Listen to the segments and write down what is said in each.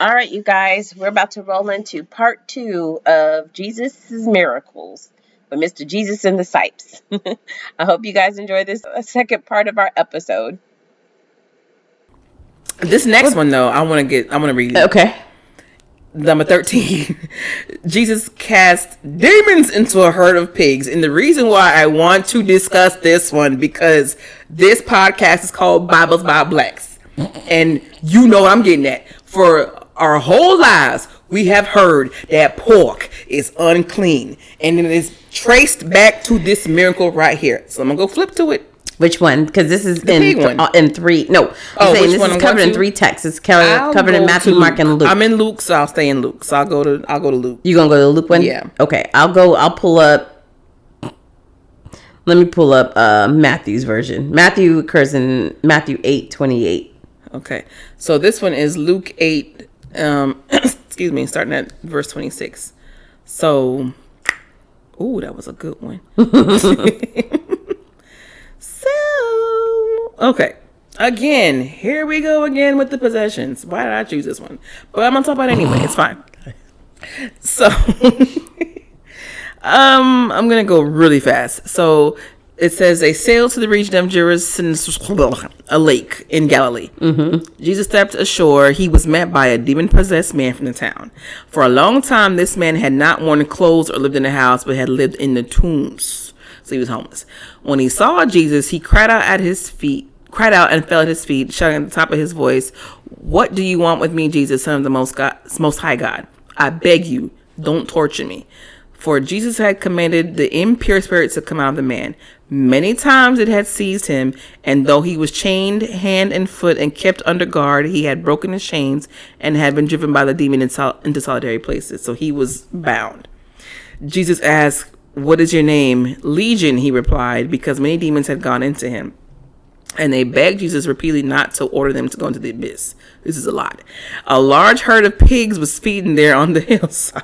All right, you guys, we're about to roll into part 2 of Jesus' miracles with Mr. Jesus and the Cipes. I hope you guys enjoy this second part of our episode. This next one, though, I want to read it. Okay. Number 13. Jesus cast demons into a herd of pigs. And the reason why I want to discuss this one, because this podcast is called Bibles by Blacks. And you know what I'm getting at. For our whole lives, we have heard that pork is unclean. And it is traced back to this miracle right here. So I'm going to go flip to it. Which one? Because this is in three. No, I'm saying this is covered in 3 texts. It's covered in Matthew, Mark, and Luke. I'm in Luke, so I'll stay in Luke. So I'll go to Luke. You gonna go to the Luke one? Yeah. Okay. I'll pull up. Let me pull up Matthew's version. Matthew occurs in Matthew 8:28. Okay. So this one is Luke 8. Excuse me, starting at verse 26. So, that was a good one. Okay. Again, here we go again with the possessions. Why did I choose this one? But I'm gonna talk about it anyway. It's fine. So, I'm gonna go really fast. So, it says they sailed to the region of Jerusalem, a lake in Galilee. Mm-hmm. Jesus stepped ashore. He was met by a demon-possessed man from the town. For a long time, this man had not worn clothes or lived in a house, but had lived in the tombs. So he was homeless. When he saw Jesus, he cried out and fell at his feet, shouting at the top of his voice, "What do you want with me, Jesus, Son of the Most High God? I beg you, don't torture me." For Jesus had commanded the impure spirits to come out of the man. Many times it had seized him, and though he was chained hand and foot and kept under guard, he had broken his chains and had been driven by the demon into solitary places. So he was bound. Jesus asked, "What is your name?" "Legion," he replied, because many demons had gone into him. And they begged Jesus repeatedly not to order them to go into the abyss. This is a lot. A large herd of pigs was feeding there on the hillside.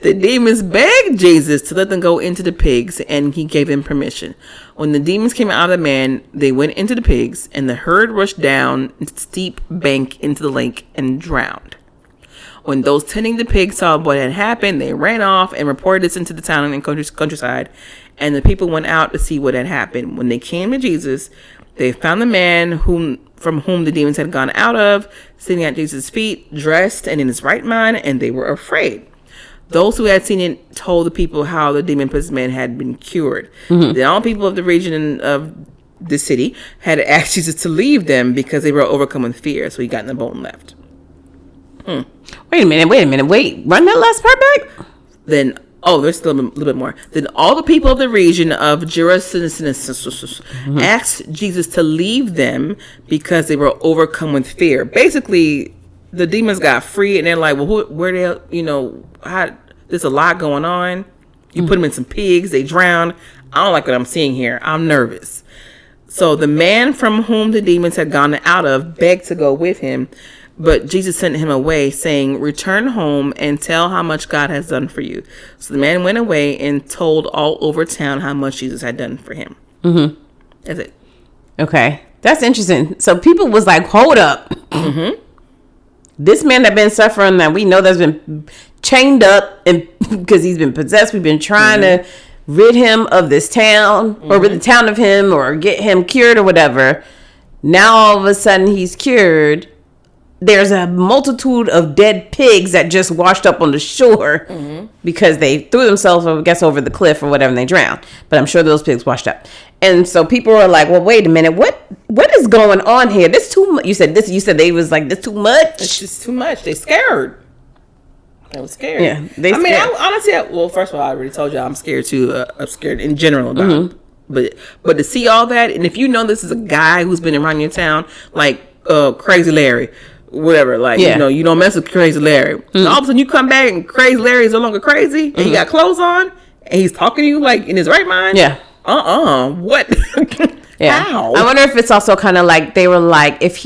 The demons begged Jesus to let them go into the pigs, and he gave them permission. When the demons came out of the man, they went into the pigs, and the herd rushed down a steep bank into the lake and drowned. When those tending the pigs saw what had happened, they ran off and reported this into the town and countryside, and the people went out to see what had happened. When they came to Jesus, they found the man from whom the demons had gone out of, sitting at Jesus' feet, dressed and in his right mind, and they were afraid. Those who had seen it told the people how the demon-possessed man had been cured. Mm-hmm. Then all people of the region of the city had asked Jesus to leave them because they were overcome with fear. So he got in the boat and left. Wait a minute. Run that last part back. Then, there's still a little bit more. Then all the people of the region of Jerusalem asked Jesus to leave them because they were overcome with fear. Basically, the demons got free, and they're like, well, there's a lot going on. You put them in some pigs, they drowned. I don't like what I'm seeing here. I'm nervous. So the man from whom the demons had gone out of begged to go with him, but Jesus sent him away, saying, "Return home and tell how much God has done for you." So the man went away and told all over town how much Jesus had done for him. Mm-hmm. That's it. Okay. That's interesting. So people was like, hold up. Mm-hmm. This man that been suffering, that we know that's been chained up and because he's been possessed, we've been trying to rid him of this town or rid the town of him or get him cured or whatever. Now all of a sudden he's cured. There's a multitude of dead pigs that just washed up on the shore because they threw themselves, I guess, over the cliff or whatever, and they drowned. But I'm sure those pigs washed up. And so people are like, well, wait a minute. What is going on here? This too much. You said they was like, this too much? It's just too much. They scared. I was scared. Yeah. Honestly, first of all, I already told you I'm scared too. I'm scared in general about it. But to see all that, and if you know this is a guy who's been around your town, like Crazy Larry, whatever, you don't mess with Crazy Larry. And all of a sudden you come back and Crazy Larry is no longer crazy, and he got clothes on, and he's talking to you like in his right mind. Yeah. What? Yeah. How? I wonder if it's also kind of like they were like, if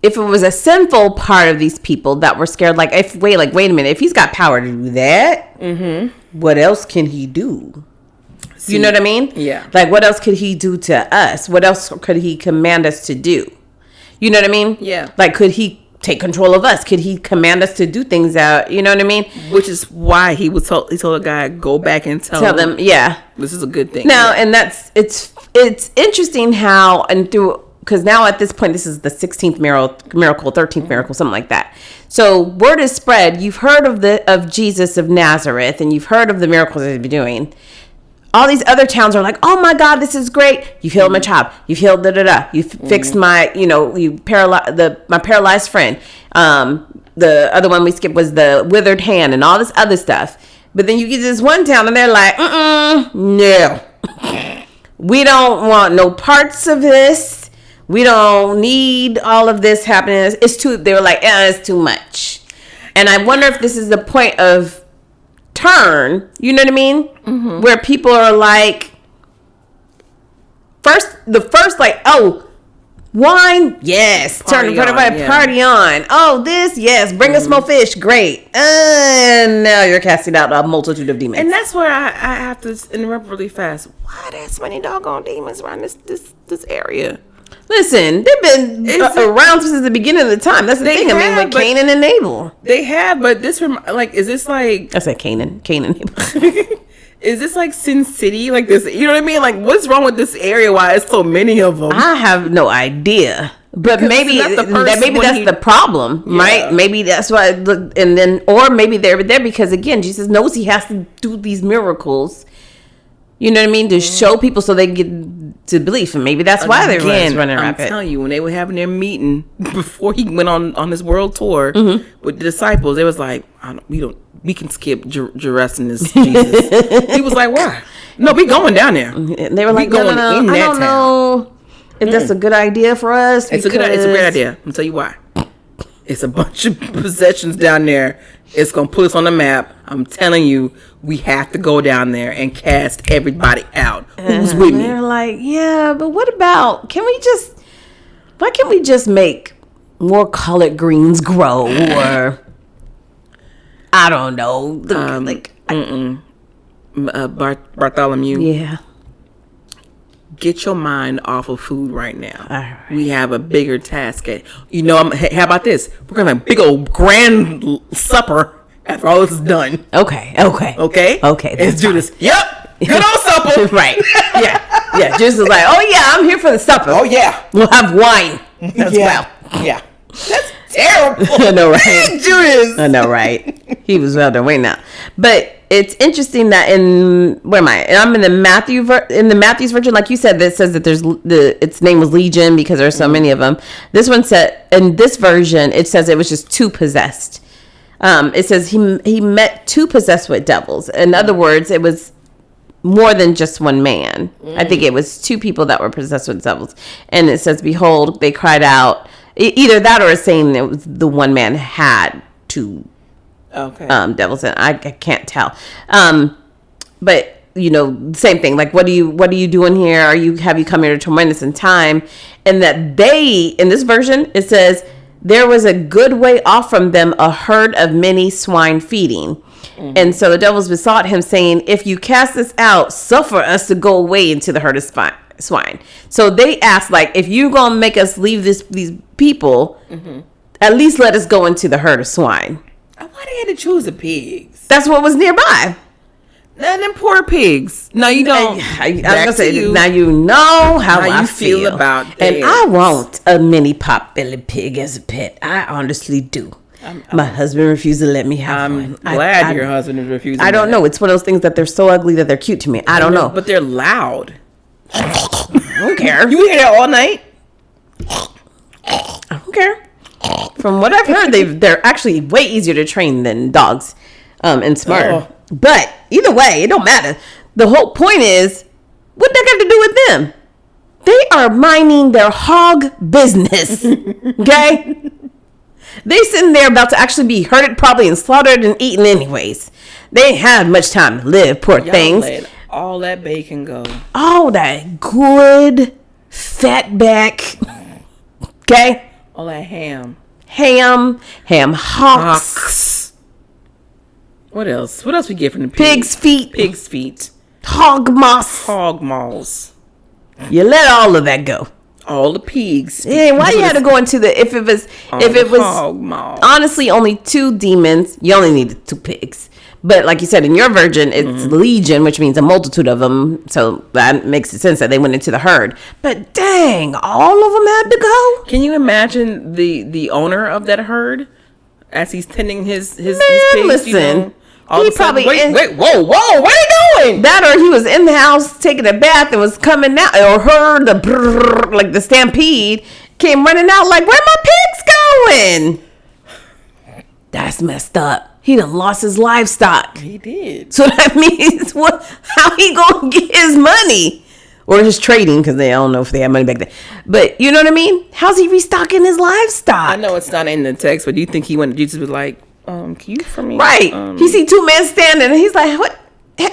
it was a sinful part of these people that were scared, like, wait a minute, if he's got power to do that, what else can he do? You know what I mean? Yeah. Like, what else could he do to us? What else could he command us to do? You know what I mean? Yeah. Like, could he take control of us? Could he command us to do things out? You know what I mean? Which is why he told a guy, go back and tell them. Yeah. This is a good thing. Now, and it's interesting how, because now at this point, this is the 16th miracle, 13th miracle, something like that. So word is spread. You've heard of Jesus of Nazareth, and you've heard of the miracles that he's been doing. All these other towns are like, oh my God, this is great. You've healed my child. You've healed You've fixed my, my paralyzed friend. The other one we skipped was the withered hand and all this other stuff. But then you get to this one town and they're like, no. We don't want no parts of this. We don't need all of this happening. They were like, it's too much. And I wonder if this is the point of turn, you know what I mean? Mm-hmm. Where people are like, the first like, oh, wine, yes, party on. Oh, this, yes, bring us more fish, great. And now you're casting out a multitude of demons. And that's where I have to interrupt really fast. Why there's so many doggone demons around this area? Listen, they've been around since the beginning of the time. That's the thing. With Canaan and Abel. They have, but is this like... I said Canaan and Abel. Is this like Sin City? Like this, you know what I mean? Like, what's wrong with this area? Why there's so many of them? I have no idea. But maybe that's the problem, right? Maybe that's why. Or maybe they're there because, again, Jesus knows he has to do these miracles. You know what I mean? To show people so they get to believe. And maybe that's why they're running around. I'm telling you, when they were having their meeting before he went on his world tour with the disciples, they was like, we can skip Jerusalem's Jesus. He was like, why? No, we going down there. And they were like, no, I don't know if that's a good idea for us. It's a great idea. I'll tell you why. It's a bunch of possessions down there. It's going to put us on the map. I'm telling you, we have to go down there and cast everybody out. Who's with me? They're like, yeah, but what about, why can't we just make more collard greens grow? Or, I don't know. Bartholomew. Yeah. Get your mind off of food right now. Right. We have a bigger task. How about this? We're going to have a big old grand supper after all this is done. Okay. Let's do this. Yep. Good old supper. Right. Yeah. Jesus is like, oh yeah, I'm here for the supper. Oh yeah. We'll have wine as well. Yeah. That's terrible. I know, right? Judas. I know, right? He was well done. Wait now. But it's interesting that where am I? I'm in the Matthew's version, like you said, that says that its name was Legion because there's so many of them. This one said in this version it says it was just two possessed. It says he met two possessed with devils. In other words, it was more than just one man. I think it was two people that were possessed with devils. And it says, behold, they cried out. Either that or it's saying it was the one man had two devils in. I can't tell. But same thing. Like, what are you doing here? Have you come here to torment us in time? And that in this version, it says there was a good way off from them a herd of many swine feeding. Mm-hmm. And so the devils besought him, saying, if you cast us out, suffer us to go away into the herd of swine. So they asked, like, if you're going to make us leave these people, at least let us go into the herd of swine. Why they had to choose the pigs? That's what was nearby. And them poor pigs. No, you don't. I was gonna say, now you know how I feel about this. And I want a mini pot-bellied pig as a pet. I honestly do. My husband refused to let me have one. I'm glad your husband is refusing. I don't know. It's one of those things that they're so ugly that they're cute to me. I don't know. But they're loud. I don't care. You hear that all night? I don't care. From what I've heard, they're actually way easier to train than dogs, and smarter. Oh. But either way, it don't matter. The whole point is, what that got to do with them? They are minding their hog business. Okay? They sitting there about to actually be herded probably and slaughtered and eaten anyways. They ain't had much time to live, poor things. Let all that bacon go. All that good fat back. Okay? All that ham hocks. What else? What else we get from the pigs? Pig's feet. Hog moss. You let all of that go. all the pigs. Yeah, why you had to go into the if it was hog maw. honestly only 2 demons, you only needed 2 pigs. But like you said, in your version, it's legion, which means a multitude of them. So that makes sense that they went into the herd. But dang, all of them had to go. Can you imagine the owner of that herd as he's tending his pigs? Listen, all he of a sudden, probably whoa, where are you going? That or he was in the house taking a bath and was coming out, or heard the brrr, like the stampede, came running out like, where my pigs going? That's messed up. He done lost his livestock. He did. So that means how he gonna get his money? Or just trading, because they don't know if they had money back then. But you know what I mean? How's he restocking his livestock? I know it's not in the text, but do you think he went? Jesus was like, "Can you for me?" Right. He see 2 men standing, and he's like, "What? Hey,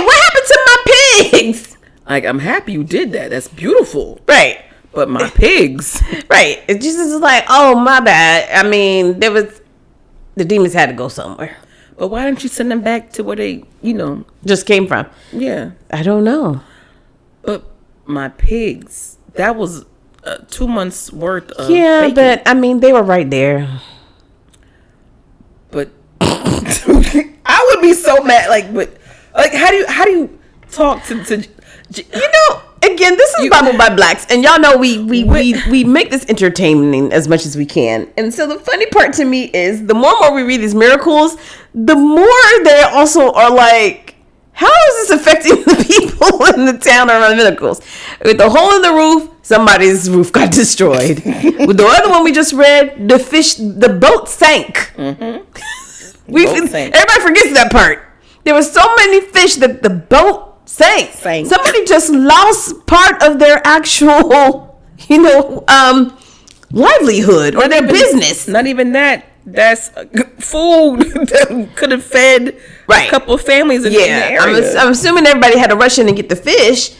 what happened to my pigs?" Like, I'm happy you did that. That's beautiful. Right. But my pigs. Right. And Jesus is like, "Oh, my bad. I mean, the demons had to go somewhere." But why didn't you send them back to where they, just came from? Yeah. I don't know. But my pigs, that was 2 months worth of bacon. But I mean, they were right there. But I would be so mad. Like, how do you talk to Again, this is Bible by Blacks, and y'all know we make this entertaining as much as we can. And so the funny part to me is the more and more we read these miracles, the more they also are like, how is this affecting the people in the town around the miracles? With the hole in the roof, somebody's roof got destroyed. With the other one we just read, the boat sank. Mm-hmm. Everybody forgets that part. There were so many fish that the boat sank. Somebody just lost part of their actual, livelihood or their business. Not even that. That's food that could have fed a couple of families in the area. I'm assuming everybody had to rush in and get the fish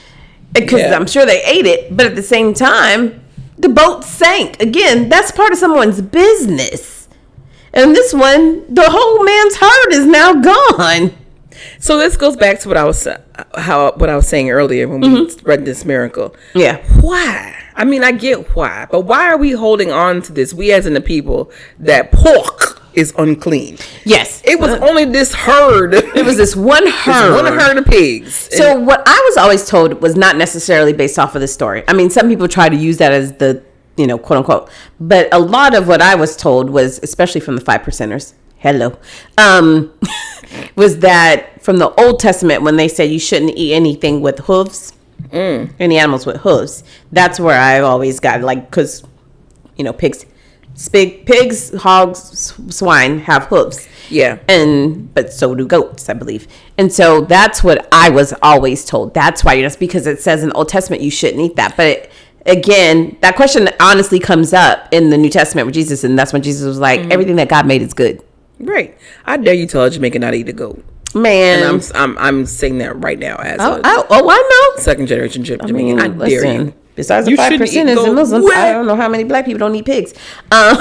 because I'm sure they ate it. But at the same time, the boat sank. Again, that's part of someone's business. And this one, the whole man's herd is now gone. So this goes back to what I was saying earlier when we read this miracle. Yeah. Why? I mean, I get why, but why are we holding on to this? We as in the people that pork is unclean. Yes. It was only this herd. It was this one herd. One herd of pigs. So what I was always told was not necessarily based off of this story. I mean, some people try to use that as the, quote unquote. But a lot of what I was told was, especially from the 5%ers, was that from the Old Testament when they said you shouldn't eat anything with hooves, any animals with hooves. That's where I always got because, pigs, hogs, swine have hooves. Yeah. But so do goats, I believe. And so that's what I was always told. That's why just because it says in the Old Testament you shouldn't eat that. But again, that question honestly comes up in the New Testament with Jesus, and that's when Jesus was like, everything that God made is good. Right. I dare you tell a Jamaican not to eat a goat. Man. And I'm saying that right now as I know. Second generation Jamaican. I dare you. Besides the 5%ers and Muslims, I don't know how many black people don't eat pigs. I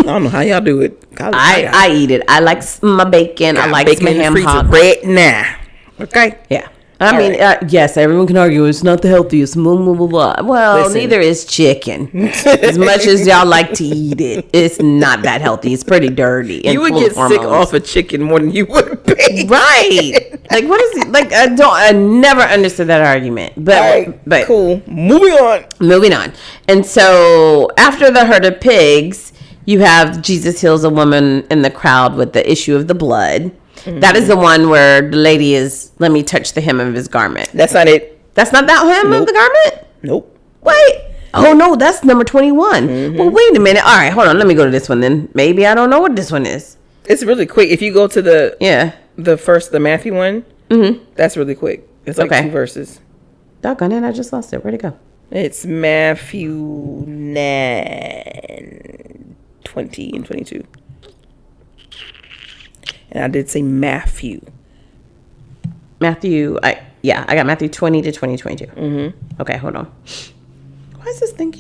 don't know how y'all do it. I eat it. I like my bacon. I like my ham hock. Right now. Okay? Yeah. I mean, yes, everyone can argue it's not the healthiest. Blah, blah, blah, blah. Well, neither is chicken. As much as y'all like to eat it, it's not that healthy. It's pretty dirty. You would get sick off of chicken more than you would pig. Right. Like, what is it? Like, I never understood that argument. But cool. Moving on. And so after the herd of pigs, you have Jesus heals a woman in the crowd with the issue of the blood. Mm-hmm. That is the one where the lady is, let me touch the hem of his garment. That's not it. That's not that hem of the garment? Nope. Wait. Oh, no, that's number 21. Mm-hmm. Well, wait a minute. All right, hold on. Let me go to this one then. Maybe I don't know what this one is. It's really quick. If you go to the Matthew one, that's really quick. It's like 2 verses. Doggone it, I just lost it. Where'd it go? It's Matthew 9, 20 and 22. And I did say Matthew. I got Matthew 20 to 22. Mm-hmm. Okay, hold on. Why is this thing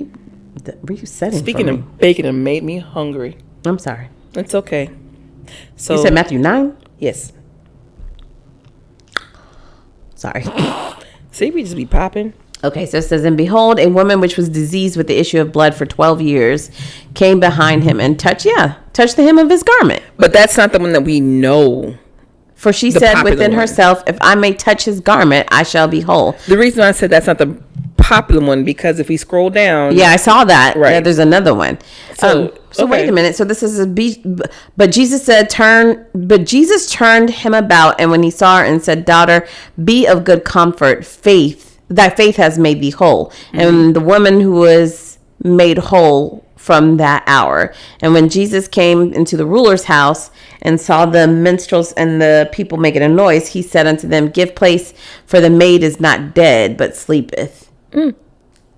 resetting? Speaking of bacon, it made me hungry. I'm sorry. It's okay. So you said Matthew 9? Yes. Sorry. See, we just be popping. Okay, so it says, and behold, a woman which was diseased with the issue of blood for 12 years came behind him and touched the hem of his garment. But that's not the one that we know. For she said within herself, if I may touch his garment, I shall be whole. The reason I said that's not the popular one, because if we scroll down. Yeah, I saw that. Right. Yeah, there's another one. So wait a minute. So this is but Jesus turned him about, and when he saw her and said, daughter, be of good comfort, thy faith has made thee whole. Mm-hmm. And the woman who was made whole from that hour. And when Jesus came into the ruler's house and saw the minstrels and the people making a noise, he said unto them, give place, for the maid is not dead, but sleepeth. Mm.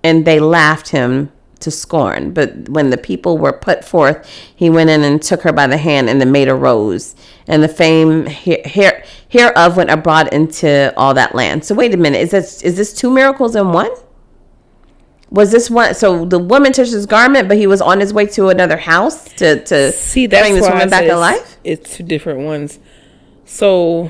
And they laughed him to scorn. But when the people were put forth, he went in and took her by the hand, and the maid arose. And the fame hereof went abroad into all that land. So wait a minute, is this two miracles in one? Was this one? So the woman touched his garment, but he was on his way to another house to bring this woman back to life? It's two different ones. So,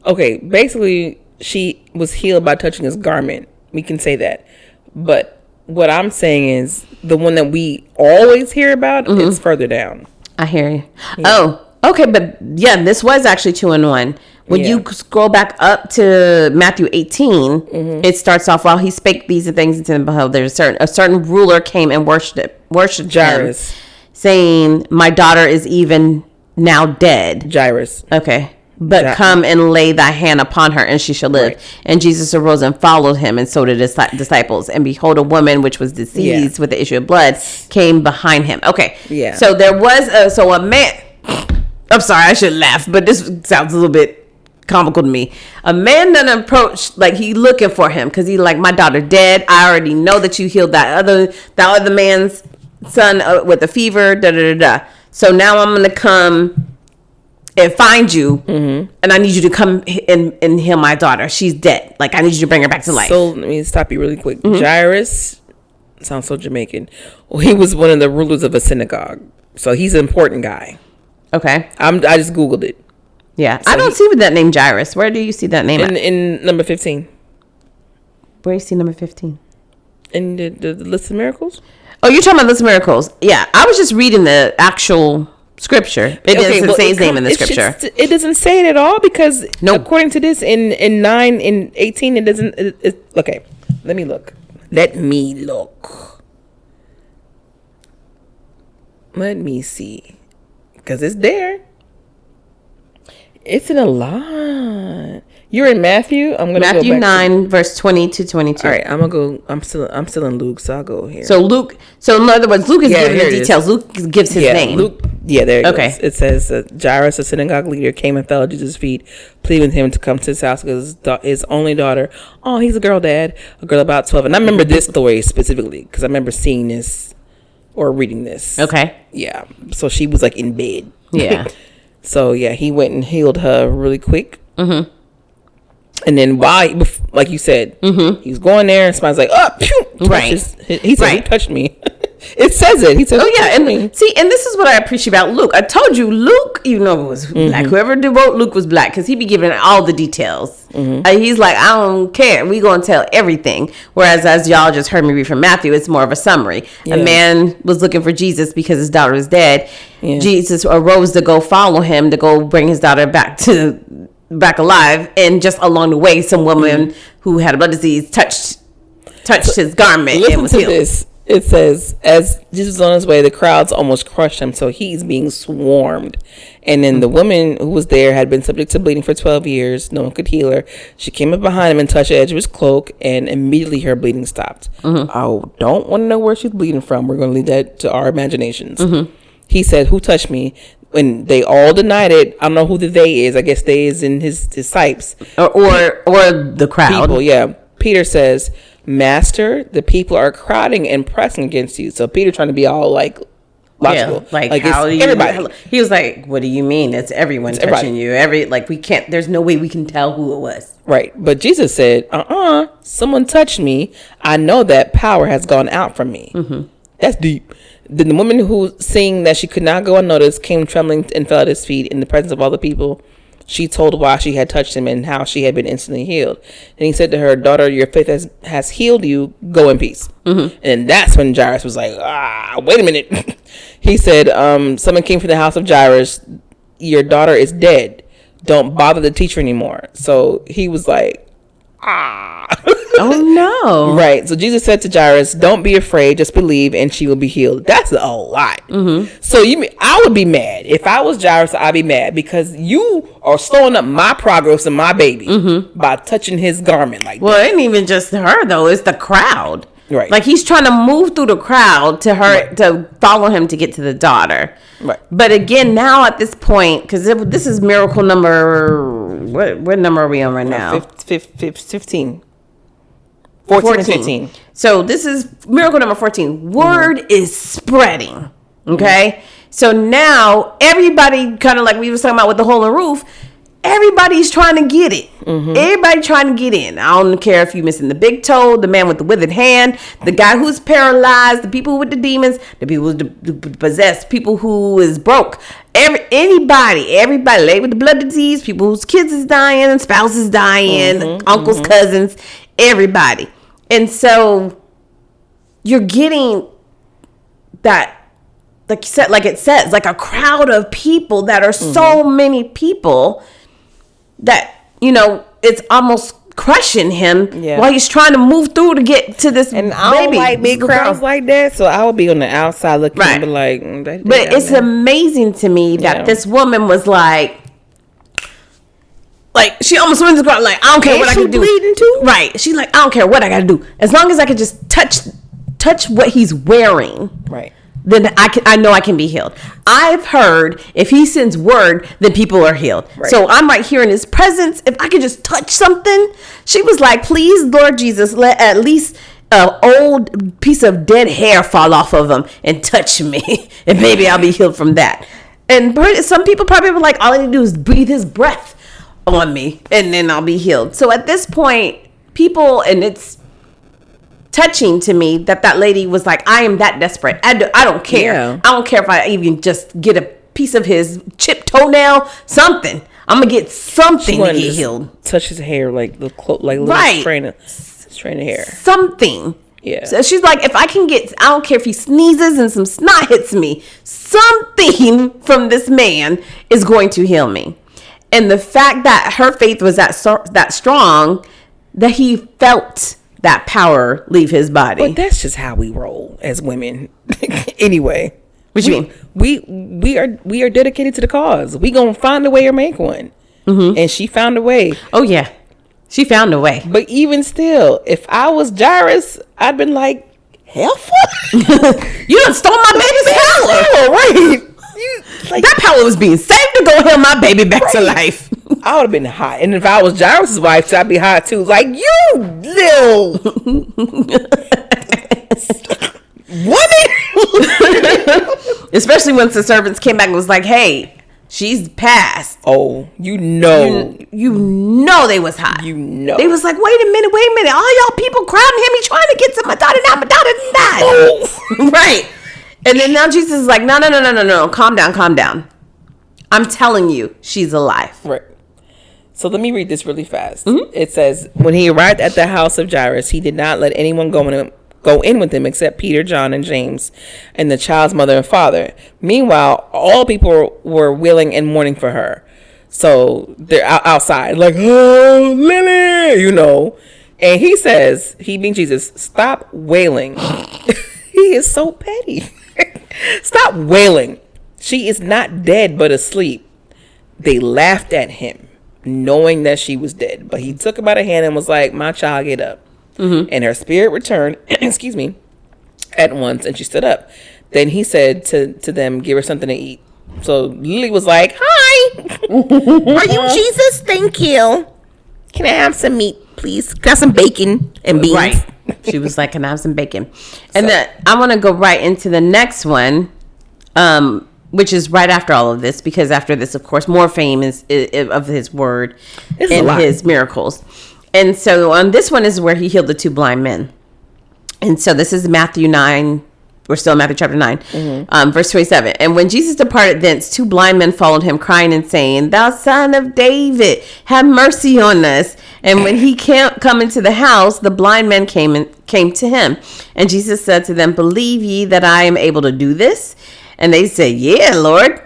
okay, basically she was healed by touching his garment. We can say that. But what I'm saying is the one that we always hear about is further down. I hear you. Yeah. Oh, okay. But yeah, this was actually 2 in 1. When you scroll back up to Matthew 18, it starts off, while he spake these things unto them, behold, a certain ruler came and worshipped Jairus, him, saying, my daughter is even now dead. Jairus. Okay. But come and lay thy hand upon her, and she shall live. Right. And Jesus arose and followed him, and so did his disciples. And behold, a woman which was diseased with the issue of blood came behind him. Okay. Yeah. So there was a man. I'm sorry, I should laugh, but this sounds a little bit comical to me. A man done approached, like he looking for him, because he like, my daughter dead. I already know that you healed that other man's son with a fever. Da da da da. So now I'm gonna come and find you, and I need you to come and heal my daughter. She's dead. Like, I need you to bring her back to life. So let me stop you really quick. Jairus sounds so Jamaican. Well, he was one of the rulers of a synagogue, so he's an important guy. Okay. I just Googled it. Yeah. So I don't see that name Jairus. Where do you see that name in number 15. Where do you see number 15? In the list of miracles? Oh, you're talking about list of miracles. Yeah. I was just reading the actual scripture. It doesn't say his name in the scripture. It doesn't say it at all, because according to this, in 18, it doesn't. Okay. Let me look. Let me see. Because it's there. It's in a lot. You're in Matthew. I'm gonna Matthew 9 verse 20 to 22. All right, I'm gonna go. I'm still in Luke, so I'll go here. So Luke. So in other words, Luke is giving the details. Luke gives his name. Luke. Yeah, there it goes. It says Jairus, a synagogue leader, came and fell at Jesus' feet, pleading with him to come to his house because his only daughter. Oh, he's a girl, Dad. A girl about 12. And I remember this story specifically because I remember seeing this or reading this. Okay. Yeah. So she was like in bed. Yeah. So yeah, he went and healed her really quick. Mm-hmm. And then like you said, he was going there and somebody's like, oh, phew, right. He said, he touched me. It says it. He said, oh yeah. And see, and this is what I appreciate about Luke. I told you, Luke, it was black. Whoever wrote Luke was black, because he be giving all the details. He's like, I don't care. We gonna tell everything. Whereas, as y'all just heard me read from Matthew, it's more of a summary. Yeah. A man was looking for Jesus because his daughter is dead. Yeah. Jesus arose to go follow him, to go bring his daughter back alive, and just along the way, some woman who had a blood disease touched his garment and was healed. This. It says, as Jesus was on his way, the crowds almost crushed him, so he's being swarmed. And then the woman who was there had been subject to bleeding for 12 years. No one could heal her. She came up behind him and touched the edge of his cloak, and immediately her bleeding stopped. I don't want to know where she's bleeding from. We're going to leave that to our imaginations. He said, who touched me? When they all denied it, I don't know who the they is. I guess they is in his Cipes. Or the crowd. People, yeah. Peter says, Master, the people are crowding and pressing against you. So Peter trying to be all like logical. Yeah, like how do you, everybody. He was like, what do you mean? It's everyone touching you. We can't, there's no way we can tell who it was. Right. But Jesus said, someone touched me. I know that power has gone out from me. That's deep. Then the woman who seeing that she could not go unnoticed came trembling and fell at his feet in the presence of all the people. She told why she had touched him and how she had been instantly healed. And he said to her, daughter, your faith has healed you. Go in peace. And that's when Jairus was like, wait a minute. He said, someone came from the house of Jairus. Your daughter is dead. Don't bother the teacher anymore. So he was like, Oh no. Right. So Jesus said to Jairus, don't be afraid, just believe and she will be healed. That's a lot. So I would be mad. If I was Jairus, I'd be mad because you are slowing up my progress and my baby by touching his garment like Well, that. it ain't even just her though, it's the crowd. Right. Like he's trying to move through the crowd to her to follow him to get to the daughter. Right. But again, now at this point, because this is miracle number, what number are we on right now? 15. 14 and 15. So this is miracle number 14. Word is spreading. Okay. So now everybody, kind of like we was talking about with the hole in the roof, everybody's trying to get it. Everybody trying to get in. I don't care if you're missing the big toe, the man with the withered hand, the guy who's paralyzed, the people with the demons, the people who's possessed, people who is broke. Everybody laid with the blood disease, people whose kids is dying, spouses dying, uncles, cousins, everybody. And so you're getting that, like you said, like it says, like a crowd of people that are so many people that, it's almost crushing him while he's trying to move through to get to this and I don't like big crowds like that, so I would be on the outside looking and be like, but it's amazing to me that this woman was like she almost went to the crowd like, I don't care what I can do. Bleeding too? Right. She's like, I don't care what I gotta do. As long as I can just touch what he's wearing. Right. Then I know I can be healed. I've heard if he sends word, then people are healed. Right. So I'm right here in his presence. If I could just touch something, she was like, please, Lord Jesus, let at least an old piece of dead hair fall off of him and touch me. And maybe I'll be healed from that. And some people probably were like, all I need to do is breathe his breath on me and then I'll be healed. So at this point, people, and it's touching to me that lady was like, I am that desperate. I don't care. Yeah. I don't care if I even just get a piece of his chipped toenail, something. I'm gonna get something to get healed. Touch his hair like little strain of hair. Something. Yeah. So she's like, if I can get, I don't care if he sneezes and some snot hits me, something from this man is going to heal me. And the fact that her faith was that strong that he felt that power leave his body. But that's just how we roll as women. Anyway. What you mean? We are dedicated to the cause. We gonna find a way or make one. And she found a way. Oh yeah. She found a way. But even still, if I was Jairus, I'd been like, helpful? You done stole my baby's power. Right. That power was being saved to go heal my baby back to life. I would have been hot. And if I was Jairus' wife, I'd be hot too. Like, you little woman. Especially once the servants came back and was like, hey, she's passed. Oh, you know they was hot. They was like, wait a minute. All y'all people crowding him. He trying to get to my daughter now. My daughter didn't die. Oh. Right. And then now Jesus is like, no. Calm down. I'm telling you, she's alive. Right. So let me read this really fast. It says, when he arrived at the house of Jairus, he did not let anyone go in with him except Peter, John, and James, and the child's mother and father. Meanwhile, all people were wailing and mourning for her. So they're outside like, oh, Lily, And he says, he being Jesus, stop wailing. He is so petty. Stop wailing. She is not dead but asleep. They laughed at him, knowing that she was dead. But he took her by the hand and was like, my child, get up. And her spirit returned, at once, and she stood up. Then he said to them, give her something to eat. So Lily was like, hi. Are you Jesus? Thank you. Can I have some meat, please? Got some bacon and beans. Right. She was like, can I have some bacon? And then I want to go right into the next one, which is right after all of this, because after this, of course, more fame is of his word and his miracles. And so on this one is where he healed the two blind men. And so this is Matthew 9, we're still in Matthew chapter 9, verse 27. And when Jesus departed thence, 2 blind men followed him, crying and saying, Thou son of David, have mercy on us. And when he come into the house, the blind men came to him. And Jesus said to them, Believe ye that I am able to do this? And they said, Yeah, Lord.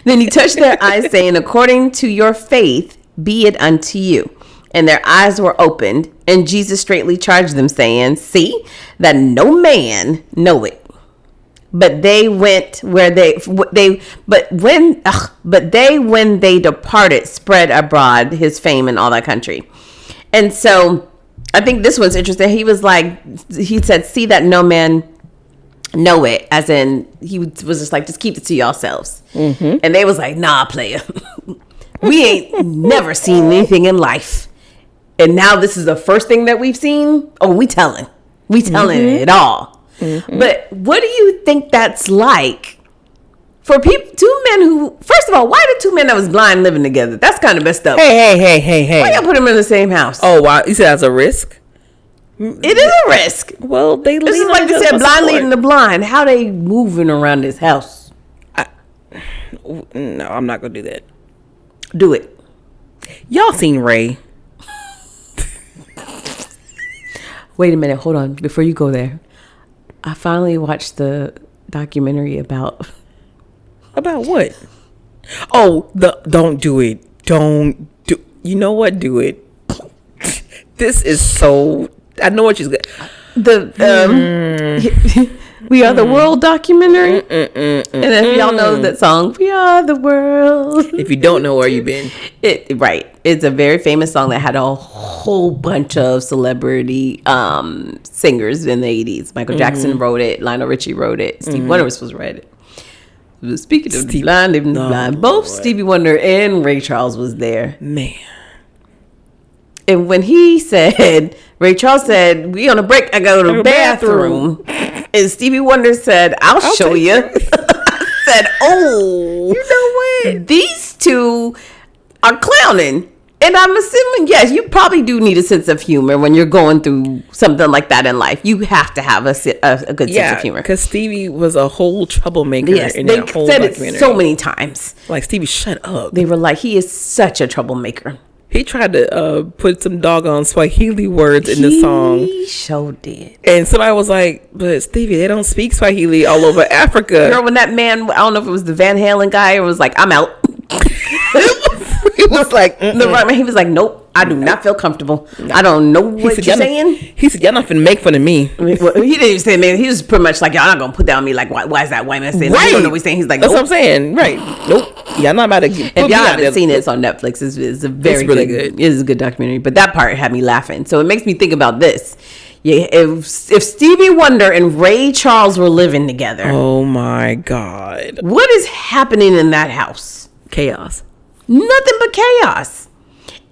Then he touched their eyes, saying, According to your faith, be it unto you. And their eyes were opened, and Jesus straightly charged them, saying, See that no man know it. But they went where when they departed, spread abroad his fame in all that country. And so I think this one's interesting. He said, see that no man know it, as in he was just like, just keep it to yourselves. And they was like, nah, player. We ain't never seen anything in life. And now this is the first thing that we've seen. Oh, we telling it all. But what do you think that's like for people? 2 men who, first of all, why the 2 men that was blind living together? That's kind of messed up. Hey. Why y'all put them in the same house? Oh, wow. You said that's a risk? It is a risk. Well, this is like they said, blind leading the blind. How they moving around this house? No, I'm not going to do that. Do it. Y'all seen Ray? Wait a minute. Hold on. Before you go there. I finally watched the documentary about what? Oh, don't do it. You know what? Do it. This is so. I know what she's good. We Are the World documentary. And if y'all know that song, We Are the World. If you don't know, where you been? Right. It's a very famous song that had a whole bunch of celebrity singers in the 80s. Michael Jackson wrote it. Lionel Richie wrote it. Stevie Wonder was supposed to write it. Speaking of the blind, living the blind, both Stevie Wonder and Ray Charles was there. Man. And when Ray Charles said, we on a break, I go to the bathroom. And Stevie Wonder said, I'll show you. I said, oh, you know what? These 2 are clowning. And I'm assuming, yes, you probably do need a sense of humor when you're going through something like that in life. You have to have a good sense of humor. Because Stevie was a whole troublemaker. Yes, in they that whole said documentary. it so many times. Like, Stevie, shut up. They were like, he is such a troublemaker. He tried to put some doggone Swahili words in the song. He sure did. And somebody was like, but Stevie, they don't speak Swahili all over Africa. Girl, when that man, I don't know if it was the Van Halen guy, or was like, I'm out. He was like, he was like, nope, I do not feel comfortable. I don't know what you're saying. He said, y'all not finna make fun of me. Well, he didn't even say, man, he was pretty much like, y'all not gonna put that on me. Like, why is that white man saying? Right. You don't know what he's saying. He's like, nope. That's what I'm saying. Right. Nope. Y'all not about to get. If y'all haven't seen it, it's on Netflix. It's a very really good. It is a good documentary. But that part had me laughing. So it makes me think about this. Yeah, if Stevie Wonder and Ray Charles were living together. Oh my God. What is happening in that house? Chaos. Nothing but chaos.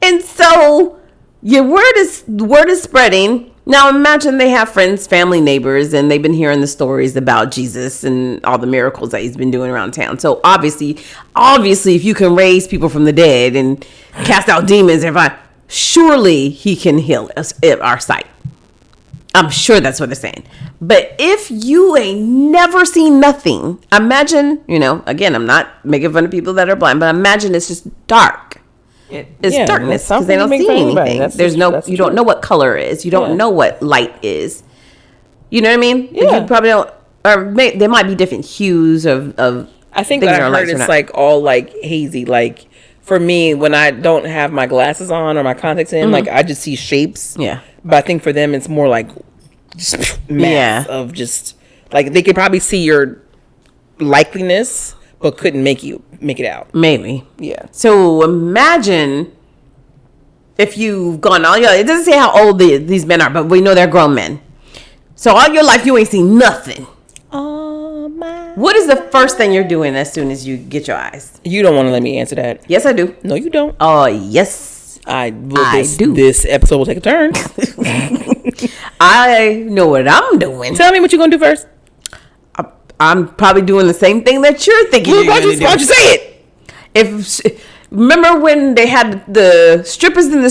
And so your word is spreading. Now imagine they have friends, family, neighbors, and they've been hearing the stories about Jesus and all the miracles that he's been doing around town. So obviously, if you can raise people from the dead and cast out demons, surely he can heal us at our sight. I'm sure that's what they're saying. But if you ain't never seen nothing, imagine, again, I'm not making fun of people that are blind, but imagine it's just dark. It's darkness because they don't see anything. You don't know what color is. You don't know what light is. You know what I mean? Yeah. You probably don't, or there might be different hues of I think what I've heard it's like all like hazy. Like for me, when I don't have my glasses on or my contacts in, like I just see shapes. Yeah. But I think for them, it's more like just mass of just like they could probably see your likeliness, but couldn't make it out. Maybe. Yeah. So imagine if you've gone all your, it doesn't say how old these men are, but we know they're grown men. So all your life you ain't seen nothing. Oh my. What is the first thing you're doing as soon as you get your eyes? You don't want to let me answer that. Yes, I do. No, you don't. Oh, yes. I do. This episode will take a turn. I know what I'm doing. Tell me what you're going to do first. I'm probably doing the same thing that you're thinking. Why don't you say it? Remember when they had the strippers in the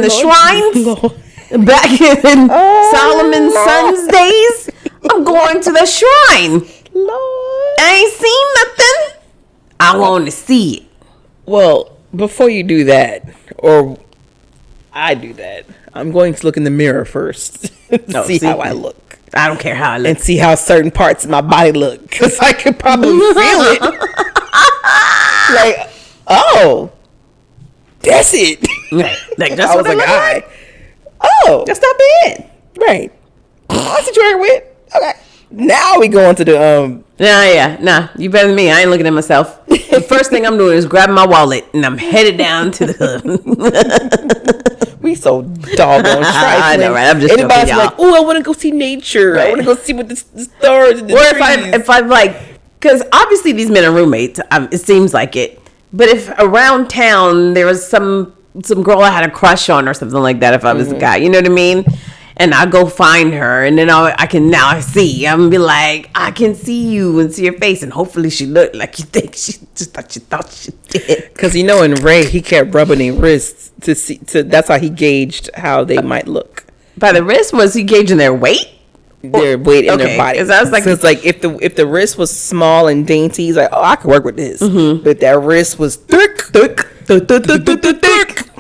shrines back in Solomon's son's days? I'm going to the shrine. Lord. I ain't seen nothing. I want to see it. Well, before you do that, or I do that, I'm going to look in the mirror first. See how I look. I don't care how I look. And see how certain parts of my body look. Because I could probably feel it. Like, oh, that's it. Right. Like, that's I what was I like, look like. oh. That's not bad. Right. That's what you're with? Okay. Now we go into the, Nah, you better than me. I ain't looking at myself. The first thing I'm doing is grabbing my wallet and I'm headed down to the. we so doggone trifling. I know, right? I'm just Anybody's joking, y'all. like, oh, I want to go see nature. Right. I want to go see what the stars and the Or trees. if I'm like, because obviously these men are roommates. It seems like it. But if around town there was some girl I had a crush on or something like that, if I was a guy, you know what I mean? And I go find her, and then I can now see. I'm gonna be like, I can see you and see your face, and hopefully she looked like you think she just thought she did. Because in Ray, he kept rubbing their wrists to see. That's how he gauged how they might look. By the wrist, was he gauging their weight? Their weight in their body. Because I was like, so it's like if the wrist was small and dainty, he's like, oh, I could work with this. But if that wrist was thick,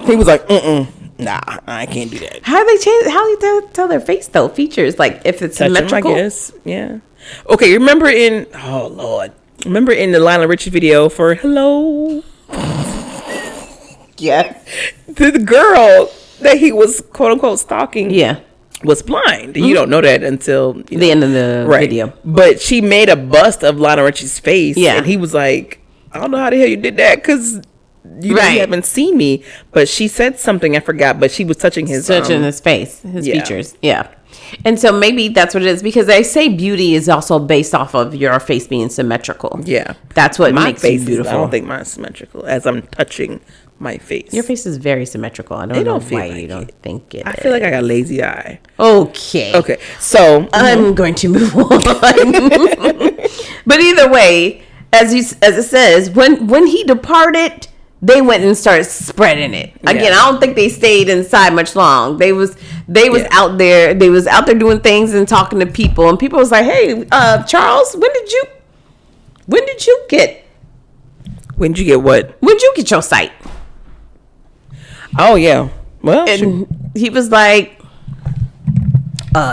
he was like, nah, I can't do that. How do they change? How do they tell their face though? Features like if it's Touch symmetrical. him, I guess. Yeah. Okay. Remember in the Lionel Richie video for Hello? Yes. The girl that he was quote unquote stalking. Yeah. Was blind. You don't know that until The end of the video. But she made a bust of Lionel Richie's face. Yeah. And he was like, I don't know how the hell you did that because you haven't seen me. But she said something, I forgot, but she was touching his face, his features. Yeah. And so maybe that's what it is, because they say beauty is also based off of your face being symmetrical. Yeah. That's what makes you beautiful. I don't think mine's symmetrical as I'm touching my face. Your face is very symmetrical. I don't know why you don't think it. I feel like I got a lazy eye. Okay. So I'm going to move on. But either way, as it says, when he departed, they went and started spreading it. Again, I don't think they stayed inside much long. They was out there. They was out there doing things and talking to people. And people was like, "Hey, Charles, when did you get what? When did you get your sight?" Oh yeah. Well, and he was like,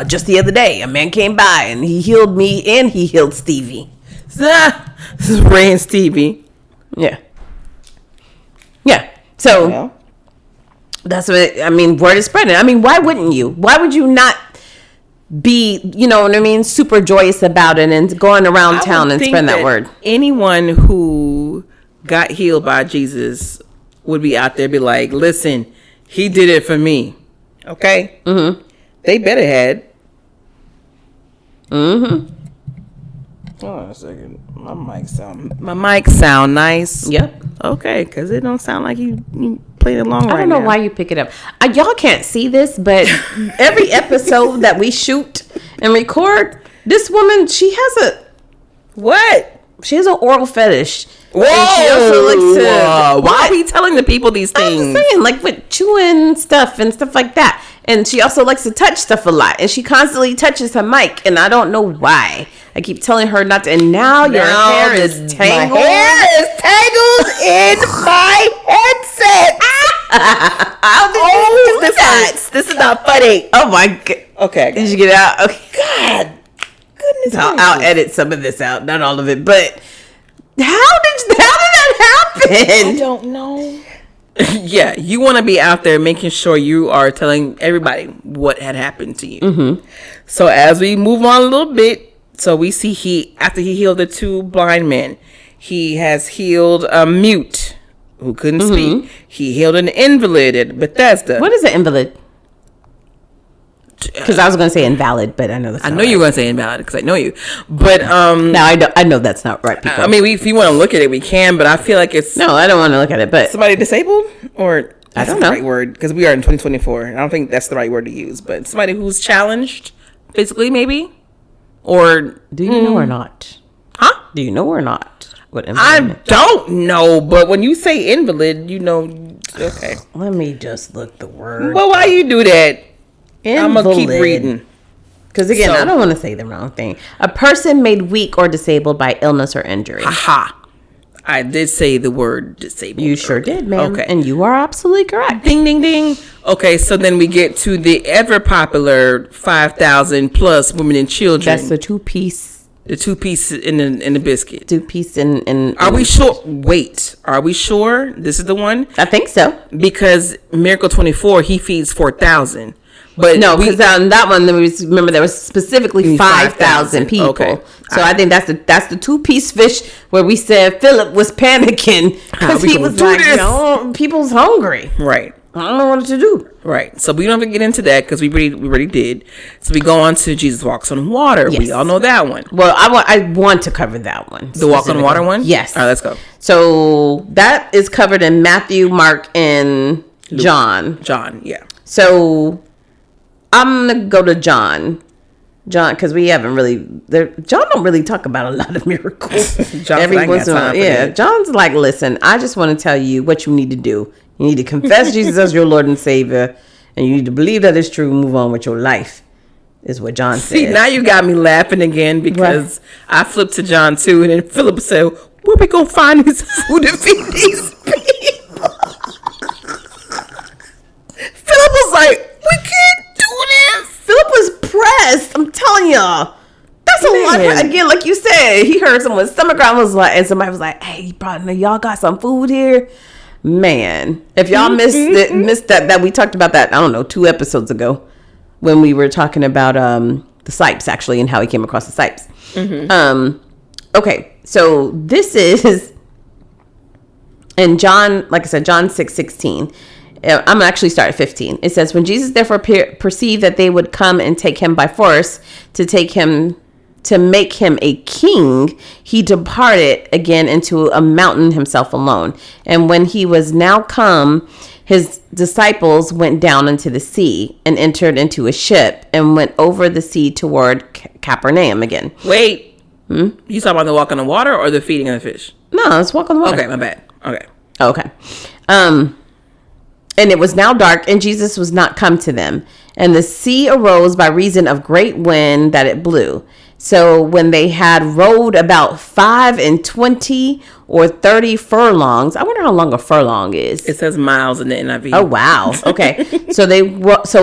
just the other day, a man came by and he healed me and he healed Stevie. This is Ray and Stevie. Yeah. So that's what word is spreading. Why wouldn't you? Why would you not be, you know what I mean, super joyous about it and going around town and spreading that word? Anyone who got healed by Jesus would be out there, be like, listen, he did it for me. Okay? Mm-hmm. They better had. Mm-hmm. Hold on a second. My mic sound nice. Yep. Okay, because it don't sound like you playing along right now. I don't know why you pick it up. Y'all can't see this, but every episode that we shoot and record, this woman, she has an oral fetish. Whoa! And she also likes to. Why are we telling the people these things? I'm just saying, like with chewing stuff and stuff like that. And she also likes to touch stuff a lot. And she constantly touches her mic. And I don't know why. I keep telling her not to. And now your hair is tangled. My hair is tangled in my headset. How did you do that? This is not funny. Oh my god. Okay. Did you get it out? Okay. God. Goodness. I'll edit some of this out. Not all of it. But how did that happen? I don't know. Yeah, you want to be out there making sure you are telling everybody what had happened to you. Mm-hmm. So as we move on a little bit, so we see after he healed the two blind men, he has healed a mute who couldn't speak. He healed an invalid at Bethesda. What is an invalid? Because I was going to say invalid, but I know that's not you were going to say invalid because I know you. But now I know that's not right, people. If you want to look at it, we can. But I feel like it's I don't want to look at it. But somebody disabled, or I don't know the right word, because we are in 2024. I don't think that's the right word to use. But somebody who's challenged physically, maybe, or do you know or not? Huh? Do you know or not? What I don't know, but when you say invalid, you know. Okay. Let me just look the word. Well, why you do that? Invalid. I'm gonna keep reading. Because again, I don't want to say the wrong thing. A person made weak or disabled by illness or injury. Aha. I did say the word disabled. You sure did, ma'am. Okay. And you are absolutely correct. Ding, ding, ding. Okay, so then we get to the ever popular 5,000 plus women and children. That's the two-piece. The two-piece in the biscuit. Two-piece in Are we sure? Wait. Are we sure this is the one? I think so. Because Miracle 24, he feeds 4,000. But no, because on that one, there was specifically 5,000 people. Okay. So I think that's the two-piece fish where we said Philip was panicking because he was like, people's hungry. Right. I don't know what to do. Right. So we don't have to get into that because we already did. So we go on to Jesus walks on water. Yes. We all know that one. Well, I want to cover that one. The walk on water one? Yes. All right, let's go. So that is covered in Matthew, Mark, and John. John, yeah. So I'm gonna go to John, because we haven't really. John don't really talk about a lot of miracles. John's like, listen, I just want to tell you what you need to do. You need to confess Jesus as your Lord and Savior, and you need to believe that it's true. And move on with your life, is what John said. See, now you got me laughing again because I flipped to John 2, and then Philip said, "Where we gonna find this food to feed these people?" Philip was like, "We can't do this." Philip was pressed. I'm telling y'all. That's a lot. Again, like you said, he heard someone's stomach growl was like, and somebody was like, "Hey, probably y'all got some food here." Man, if y'all missed that we talked about that, I don't know, 2 episodes ago when we were talking about the Cipes actually and how he came across the Cipes. Mm-hmm. Okay, so this is in John, like I said, John 6:16. I'm gonna actually start at 15. It says, when Jesus therefore perceived that they would come and take him by force to make him a king, he departed again into a mountain himself alone. And when he was now come, his disciples went down into the sea and entered into a ship and went over the sea toward Capernaum again. Wait, you talking about the walk on the water or the feeding of the fish? No, it's walk on the water. Okay, my bad. Okay. And it was now dark, and Jesus was not come to them. And the sea arose by reason of great wind that it blew. So when they had rowed about 25 or 30 furlongs, I wonder how long a furlong is. It says miles in the NIV. Oh, wow. Okay. So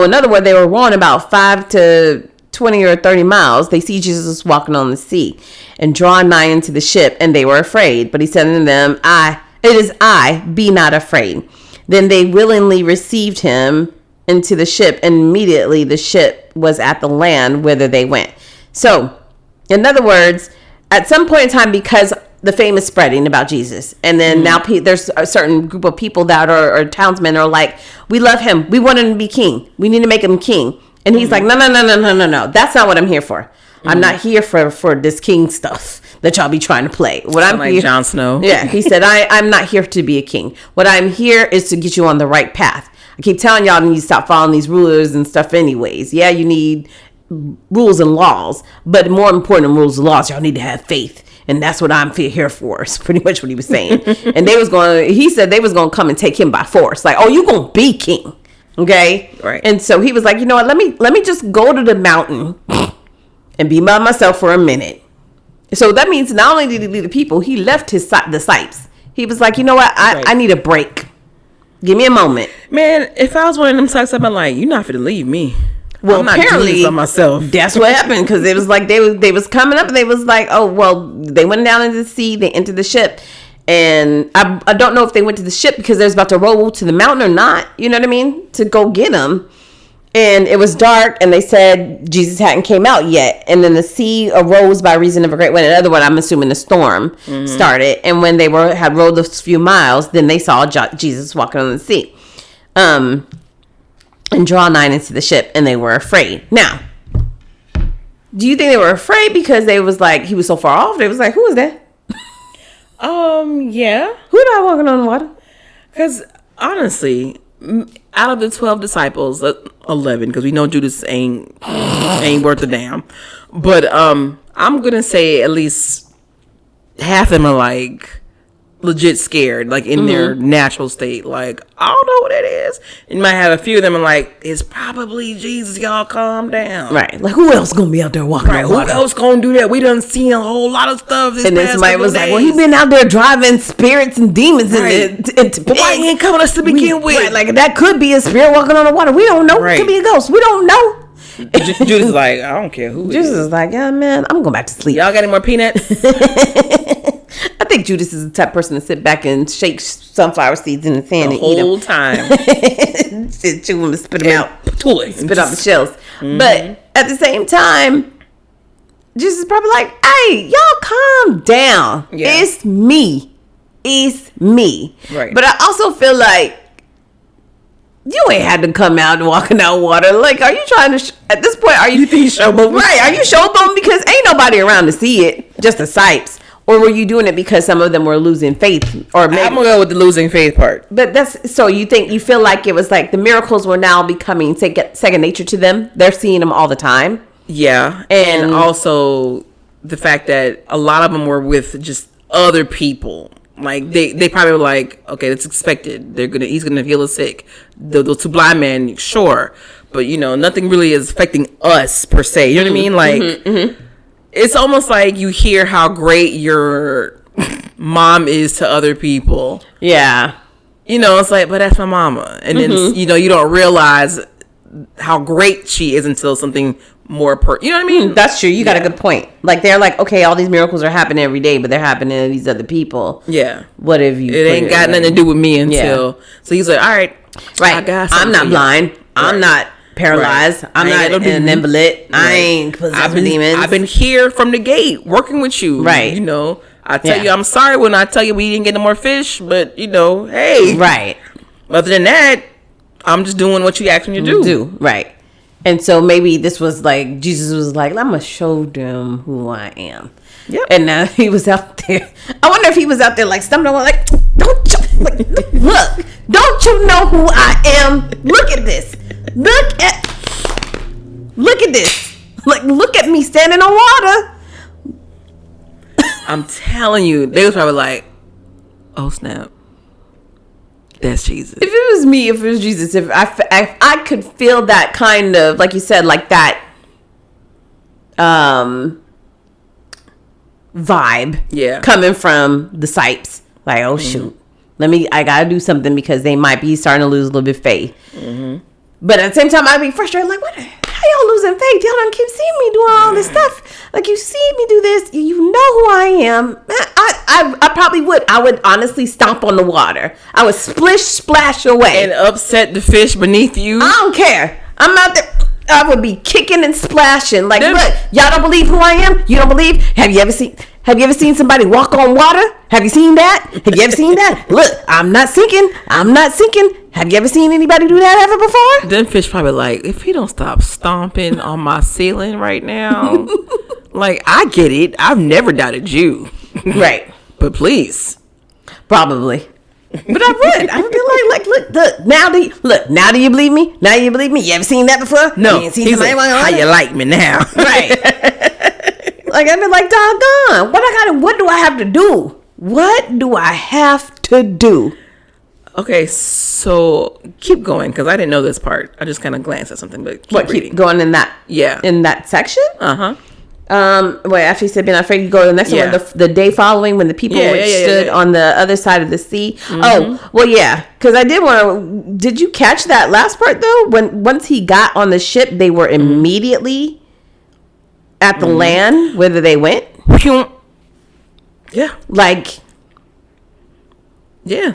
in other words, they were rowing about 5 to 20 or 30 miles. They see Jesus walking on the sea and drawing nigh into the ship, and they were afraid. But he said unto them, it is I, be not afraid. Then they willingly received him into the ship, and immediately the ship was at the land whither they went. So, in other words, at some point in time, because the fame is spreading about Jesus, and then now there's a certain group of people that are townsmen are like, we love him. We want him to be king. We need to make him king. And he's like, no. That's not what I'm here for. I'm not here for this king stuff that y'all be trying to play. What I'm like here, Jon Snow. Yeah, he said, I'm not here to be a king. What I'm here is to get you on the right path. I keep telling y'all you need to stop following these rulers and stuff anyways. Yeah, you need rules and laws, but more important than rules and laws, y'all need to have faith. And that's what I'm here for. It's pretty much what he was saying. And he said they was going to come and take him by force. Like, oh, you going to be king. Okay. Right. And so he was like, you know what? Let me just go to the mountain and be by myself for a minute. So that means not only did he leave the people, he left the Cipes. He was like, you know what? I need a break. Give me a moment. Man, if I was one of them Cipes, I'd be like, you're not fit to leave me. Well, I'm not apparently doing this by myself. That's what happened, because it was like they was coming up and they was like, oh, well, they went down into the sea, they entered the ship. And I don't know if they went to the ship because they was about to roll to the mountain or not. You know what I mean? To go get them. And it was dark, and they said Jesus hadn't came out yet. And then the sea arose by reason of a great wind. In other words, I'm assuming the storm started. And when they had rowed those few miles, then they saw Jesus walking on the sea. And draw nigh into the ship, and they were afraid. Now, do you think they were afraid because they was like, he was so far off? They was like, who is that? Yeah. Who that walking on the water? Because honestly, out of the 12 disciples, 11, because we know Judas ain't worth a damn. But I'm gonna say at least half of them are like, legit scared, like in their natural state. Like, I don't know what that is. And you might have a few of them and like, it's probably Jesus. Y'all calm down. Right. Like, who else gonna be out there walking Right. on Who water? else gonna do that? We done seen a whole lot of stuff. And then somebody was like, well, he been out there driving spirits and demons into But why he ain't coming us to begin with? Right, like, that could be a spirit walking on the water. We don't know. Right. It could be a ghost. We don't know. Judas is like, I don't care who. Judas is like, yeah, man, I'm going back to sleep. Y'all got any more peanuts? I think Judas is the type of person to sit back and shake sunflower seeds in his hand The and eat them. whole time. Chew them and spit them out. Spit Out the shells. But at the same time, Jesus is probably like, hey, y'all calm down. Yeah. It's me. It's me. Right. But I also feel like you ain't had to come out and walking out water. Like, are you trying to, at this point, are you showboating? Right. Are you showboating because ain't nobody around to see it? Just the Cipes. Or were you doing it because some of them were losing faith? Or maybe, I'm gonna go with the losing faith part. but that's, so you feel like it was like the miracles were now becoming second nature to them. They're seeing them all the time. Yeah, and also the fact that a lot of them were with just other people. Like they probably were like, okay, that's expected. He's gonna heal the sick. Those two blind men, sure, but nothing really is affecting us per se. You know what I mean? Like it's almost like you hear how great your mom is to other people. Yeah. It's like, but that's my mama, and then you don't realize how great she is until something more you know what I mean? That's true. You got a good point. Like, they're like, okay, all these miracles are happening every day, but they're happening to these other people. Yeah. What have you? It ain't got nothing to do with me until. So he's like, all right, right. I'm not blind. I'm not paralyzed. I'm not an invalid. I ain't possessed with demons. I've been here from the gate working with you. Right. I tell you, I'm sorry when I tell you we didn't get no more fish, but hey. Right. Other than that, I'm just doing what you asked me to do. Right. And so maybe this was like, Jesus was like, I'm going to show them who I am. Yep. And now he was out there. I wonder if he was out there like stumbling, like, look, don't you know who I am? Look at this. Look at this. Like, look at me standing on water. I'm telling you, they was probably like, oh, snap. That's Jesus. If it was me, if it was Jesus, if I could feel that kind of, like you said, like that vibe coming from the Cipes. Like, oh, shoot. I got to do something because they might be starting to lose a little bit of faith. But at the same time, I'd be frustrated. Like, how y'all losing faith? Y'all don't keep seeing me doing all this stuff. Like, you see me do this. You know who I am. I probably would. I would honestly stomp on the water. I would splash away. And upset the fish beneath you. I don't care. I'm out there. I would be kicking and splashing. Like, look, y'all don't believe who I am? You don't believe? Have you ever seen somebody walk on water? Have you seen that? Have you ever seen that? Look, I'm not sinking. Have you ever seen anybody do that ever before? Then fish probably like, if he don't stop stomping on my ceiling right now, like, I get it. I've never doubted you. Right. But please. Probably. But I would be like, look, now do you believe me? Now you believe me? You ever seen that before? No. You ain't seen He's like, how you like me now? Right. Like, I'd be like, doggone, what do I have to do? What do I have to do? Okay, so keep going, because I didn't know this part. I just kind of glanced at something, but keep going in that? Yeah. In that section? Uh-huh. After you said being afraid, you go to the next one. The day following, when the people stood on the other side of the sea. Oh, well, yeah, because I did want to. Did you catch that last part though? Once he got on the ship, they were immediately at the land, whether they went. Yeah. Like. Yeah.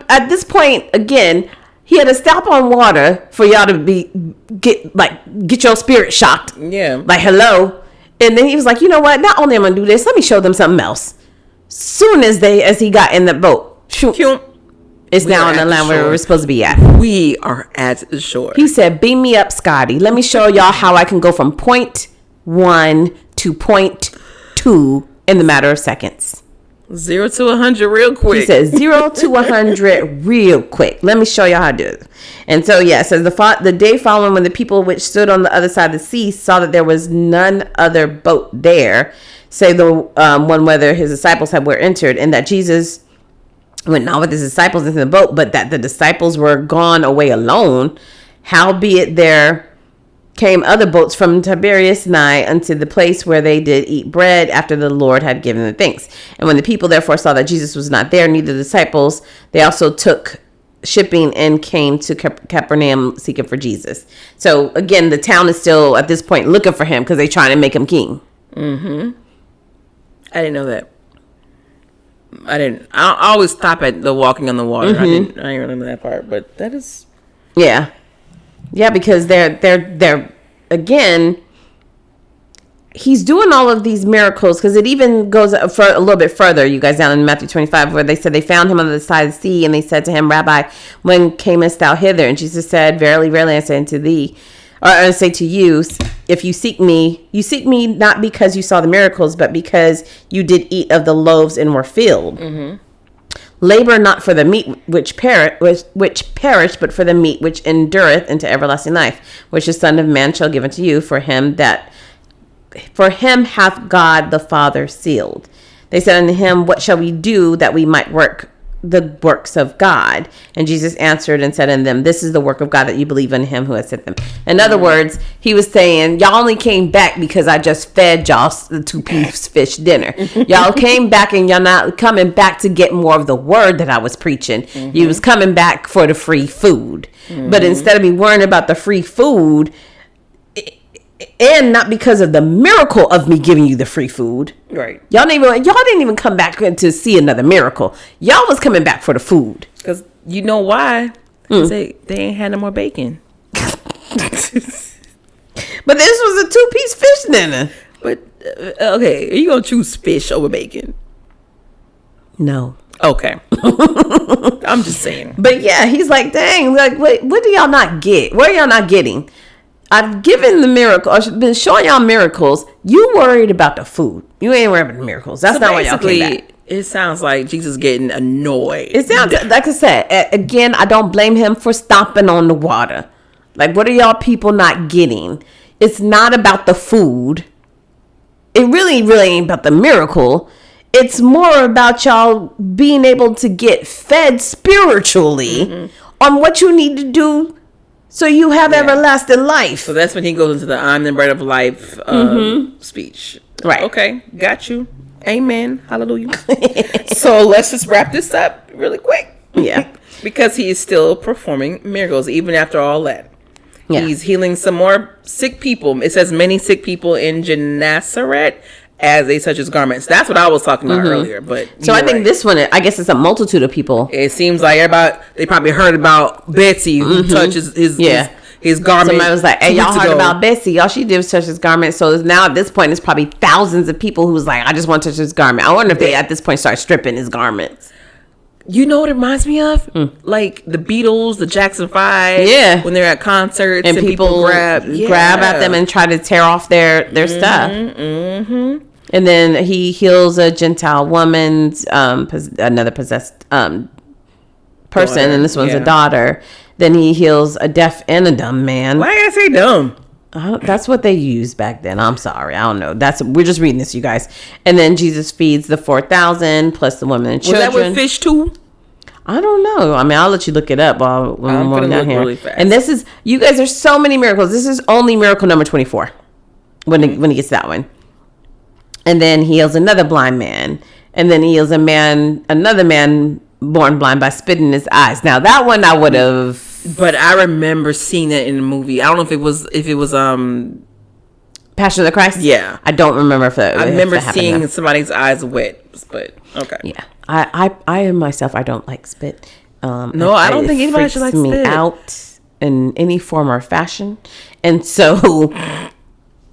At this point, again, he had to stop on water for y'all to get your spirit shocked. Yeah. Like, hello. And then he was like, you know what? Not only am I gonna do this, let me show them something else. Soon as he got in the boat, it's now on the land where we're supposed to be at. We are at the shore. He said, beam me up, Scotty. Let me show y'all how I can go from point 1 to point 2 in the matter of seconds. 0 to 100 real quick. He says 0 to 100 real quick. Let me show y'all how to do it. And so, it says the day following, when the people which stood on the other side of the sea saw that there was none other boat there, say the one whether his disciples were entered, and that Jesus went not with his disciples into the boat, but that the disciples were gone away alone. Howbeit there came other boats from Tiberias nigh unto the place where they did eat bread after the Lord had given them thanks. And when the people therefore saw that Jesus was not there, neither the disciples, they also took shipping and came to Capernaum seeking for Jesus. So again, the town is still at this point looking for him because they're trying to make him king. Mm-hmm. I didn't know that. I always stop at the walking on the water. I didn't remember that part, but that is. Yeah, because they're again. He's doing all of these miracles because it even goes for a little bit further, you guys, down in Matthew 25, where they said they found him on the side of the sea, and they said to him, Rabbi, when camest thou hither? And Jesus said, Verily, verily, I say unto thee, or I say to you, if you seek me not because you saw the miracles, but because you did eat of the loaves and were filled. Mm-hmm. Labor not for the meat which perish, but for the meat which endureth into everlasting life, which the Son of Man shall give unto you. For him hath God the Father sealed. They said unto him, What shall we do that we might work the works of God? And Jesus answered and said unto them, This is the work of God, that you believe in him who has sent them. In other words, he was saying, y'all only came back because I just fed y'all the 2-piece fish dinner. Y'all came back and y'all not coming back to get more of the word that I was preaching. You was coming back for the free food. But instead of me worrying about the free food, and not because of the miracle of me giving you the free food. Right. Y'all didn't even come back to see another miracle. Y'all was coming back for the food. Because you know why? They ain't had no more bacon. But this was a 2-piece fish dinner. But, okay, are you going to choose fish over bacon? No. Okay. I'm just saying. But yeah, he's like, dang, like, what do y'all not get? What are y'all not getting? I've given the miracle. I've been showing y'all miracles. You worried about the food. You ain't worried about the miracles. That's not why y'all came back. It sounds like Jesus getting annoyed. It sounds like I said. Again, I don't blame him for stomping on the water. Like, what are y'all people not getting? It's not about the food. It really ain't about the miracle. It's more about y'all being able to get fed spiritually on what you need to do. So you have everlasting life. So that's when he goes into the I'm the bread of life speech. Right. Okay. Got you. Amen. Hallelujah. So let's just wrap this up really quick. Yeah. Because he is still performing miracles even after all that. Yeah. He's healing some more sick people. It says many sick people in Gennesaret as they touch his garments. That's what I was talking about earlier. But so I think this one, I guess it's a multitude of people. It seems like they probably heard about Betsy who touches his garment. Somebody was like, hey, y'all heard about Betsy. All she did was touch his garment. So now at this point, it's probably thousands of people who's like, I just want to touch his garment. I wonder if they at this point start stripping his garments. You know what it reminds me of? Like the Beatles, the Jackson 5. Yeah. When they're at concerts and people grab at them and try to tear off their stuff. Mm-hmm. And then he heals a Gentile woman's, another possessed person, daughter, and this one's a daughter. Then he heals a deaf and a dumb man. Why did I say dumb? That's what they used back then. I'm sorry. I don't know. We're just reading this, you guys. And then Jesus feeds the 4,000 plus the women and children. Was that with fish too? I don't know. I mean, I'll let you look it up while I'm going down here. Really fast. And this is, you guys, there's so many miracles. This is only miracle number 24 when he gets that one. And then he heals another blind man. And then he heals another man born blind by spitting in his eyes. Now that one I would have. But I remember seeing that in the movie. I don't know if it was Passion of the Christ. Yeah, I don't remember if that. I remember seeing somebody's eyes wet, but okay. Yeah, I myself I don't like spit. No, I don't think anybody should like spit. Me out in any form or fashion, and so.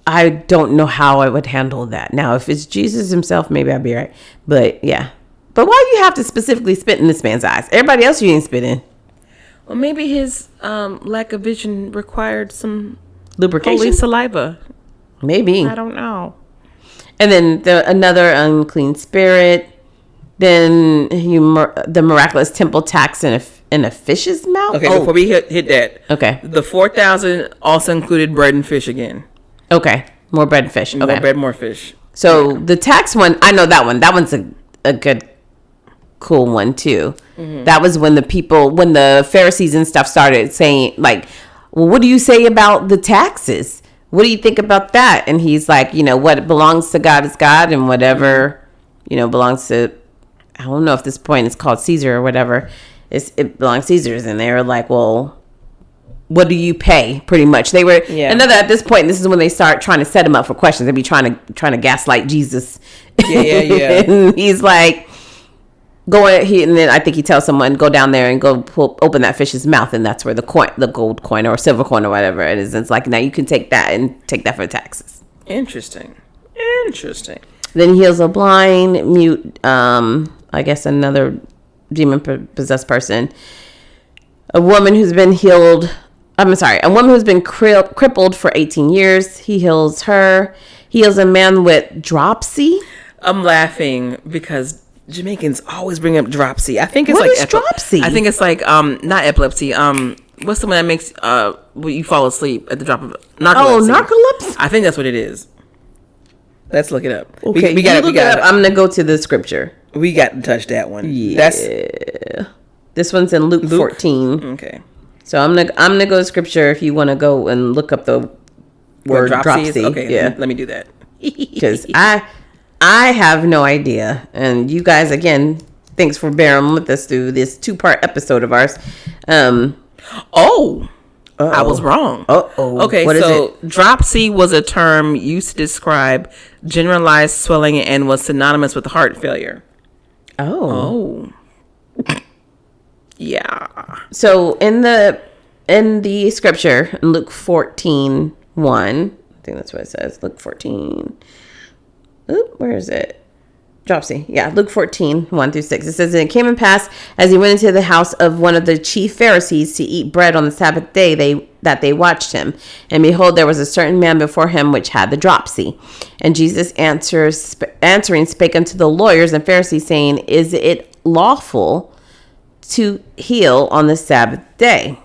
I don't know how I would handle that. Now, if it's Jesus himself, maybe I'd be right. But yeah. But why do you have to specifically spit in this man's eyes? Everybody else you ain't spit in. Well, maybe his lack of vision required some lubrication, holy saliva. Maybe. I don't know. And then another unclean spirit. Then the miraculous temple tax in a fish's mouth. Okay, before we hit that. Okay. The 4,000 also included bread and fish again. Okay, more bread and fish. Okay. More bread, more fish. So the tax one, I know that one. That one's a good cool one too. That was when the Pharisees and stuff started saying like, well, what do you say about the taxes? What do you think about that? And he's like, what belongs to God is God, and whatever, belongs to, I don't know if this point is called Caesar or whatever, it belongs to Caesar's. And they were like, well, what do you pay? Pretty much. They were, and then at this point, this is when they start trying to set him up for questions. They'd be trying to gaslight Jesus. Yeah. And he's like, and then I think he tells someone, go down there and go open that fish's mouth, and that's where the gold coin or silver coin or whatever it is. And it's like, now you can take that and take that for taxes. Interesting. Then he heals a blind, mute, I guess another demon-possessed person. A woman who's been crippled for 18 years. He heals her. He heals a man with dropsy. I'm laughing because Jamaicans always bring up dropsy. I think it's what is dropsy? I think it's like not epilepsy. What's the one that makes you fall asleep at the drop of narcolepsy? Oh, narcolepsy. I think that's what it is. Let's look it up. Okay, we got it up. I'm gonna go to the scripture. We got to touch that one. Yeah, this one's in Luke 14. Okay, so I'm gonna go to scripture if you want to go and look up the word dropsy. Okay, yeah, let me do that because I have no idea. And you guys, again, thanks for bearing with us through this 2-part episode of ours. I was wrong. Okay, what so is it? Dropsy was a term used to describe generalized swelling and was synonymous with heart failure. Oh. Yeah. So in the scripture, in Luke 14:1, I think that's what it says. Luke 14. Where is it? Dropsy. Yeah, Luke 14:1-6. It says, and it came and passed as he went into the house of one of the chief Pharisees to eat bread on the Sabbath day that they watched him. And behold, there was a certain man before him which had the dropsy. And Jesus answering spake unto the lawyers and Pharisees, saying, is it lawful to heal on the Sabbath day?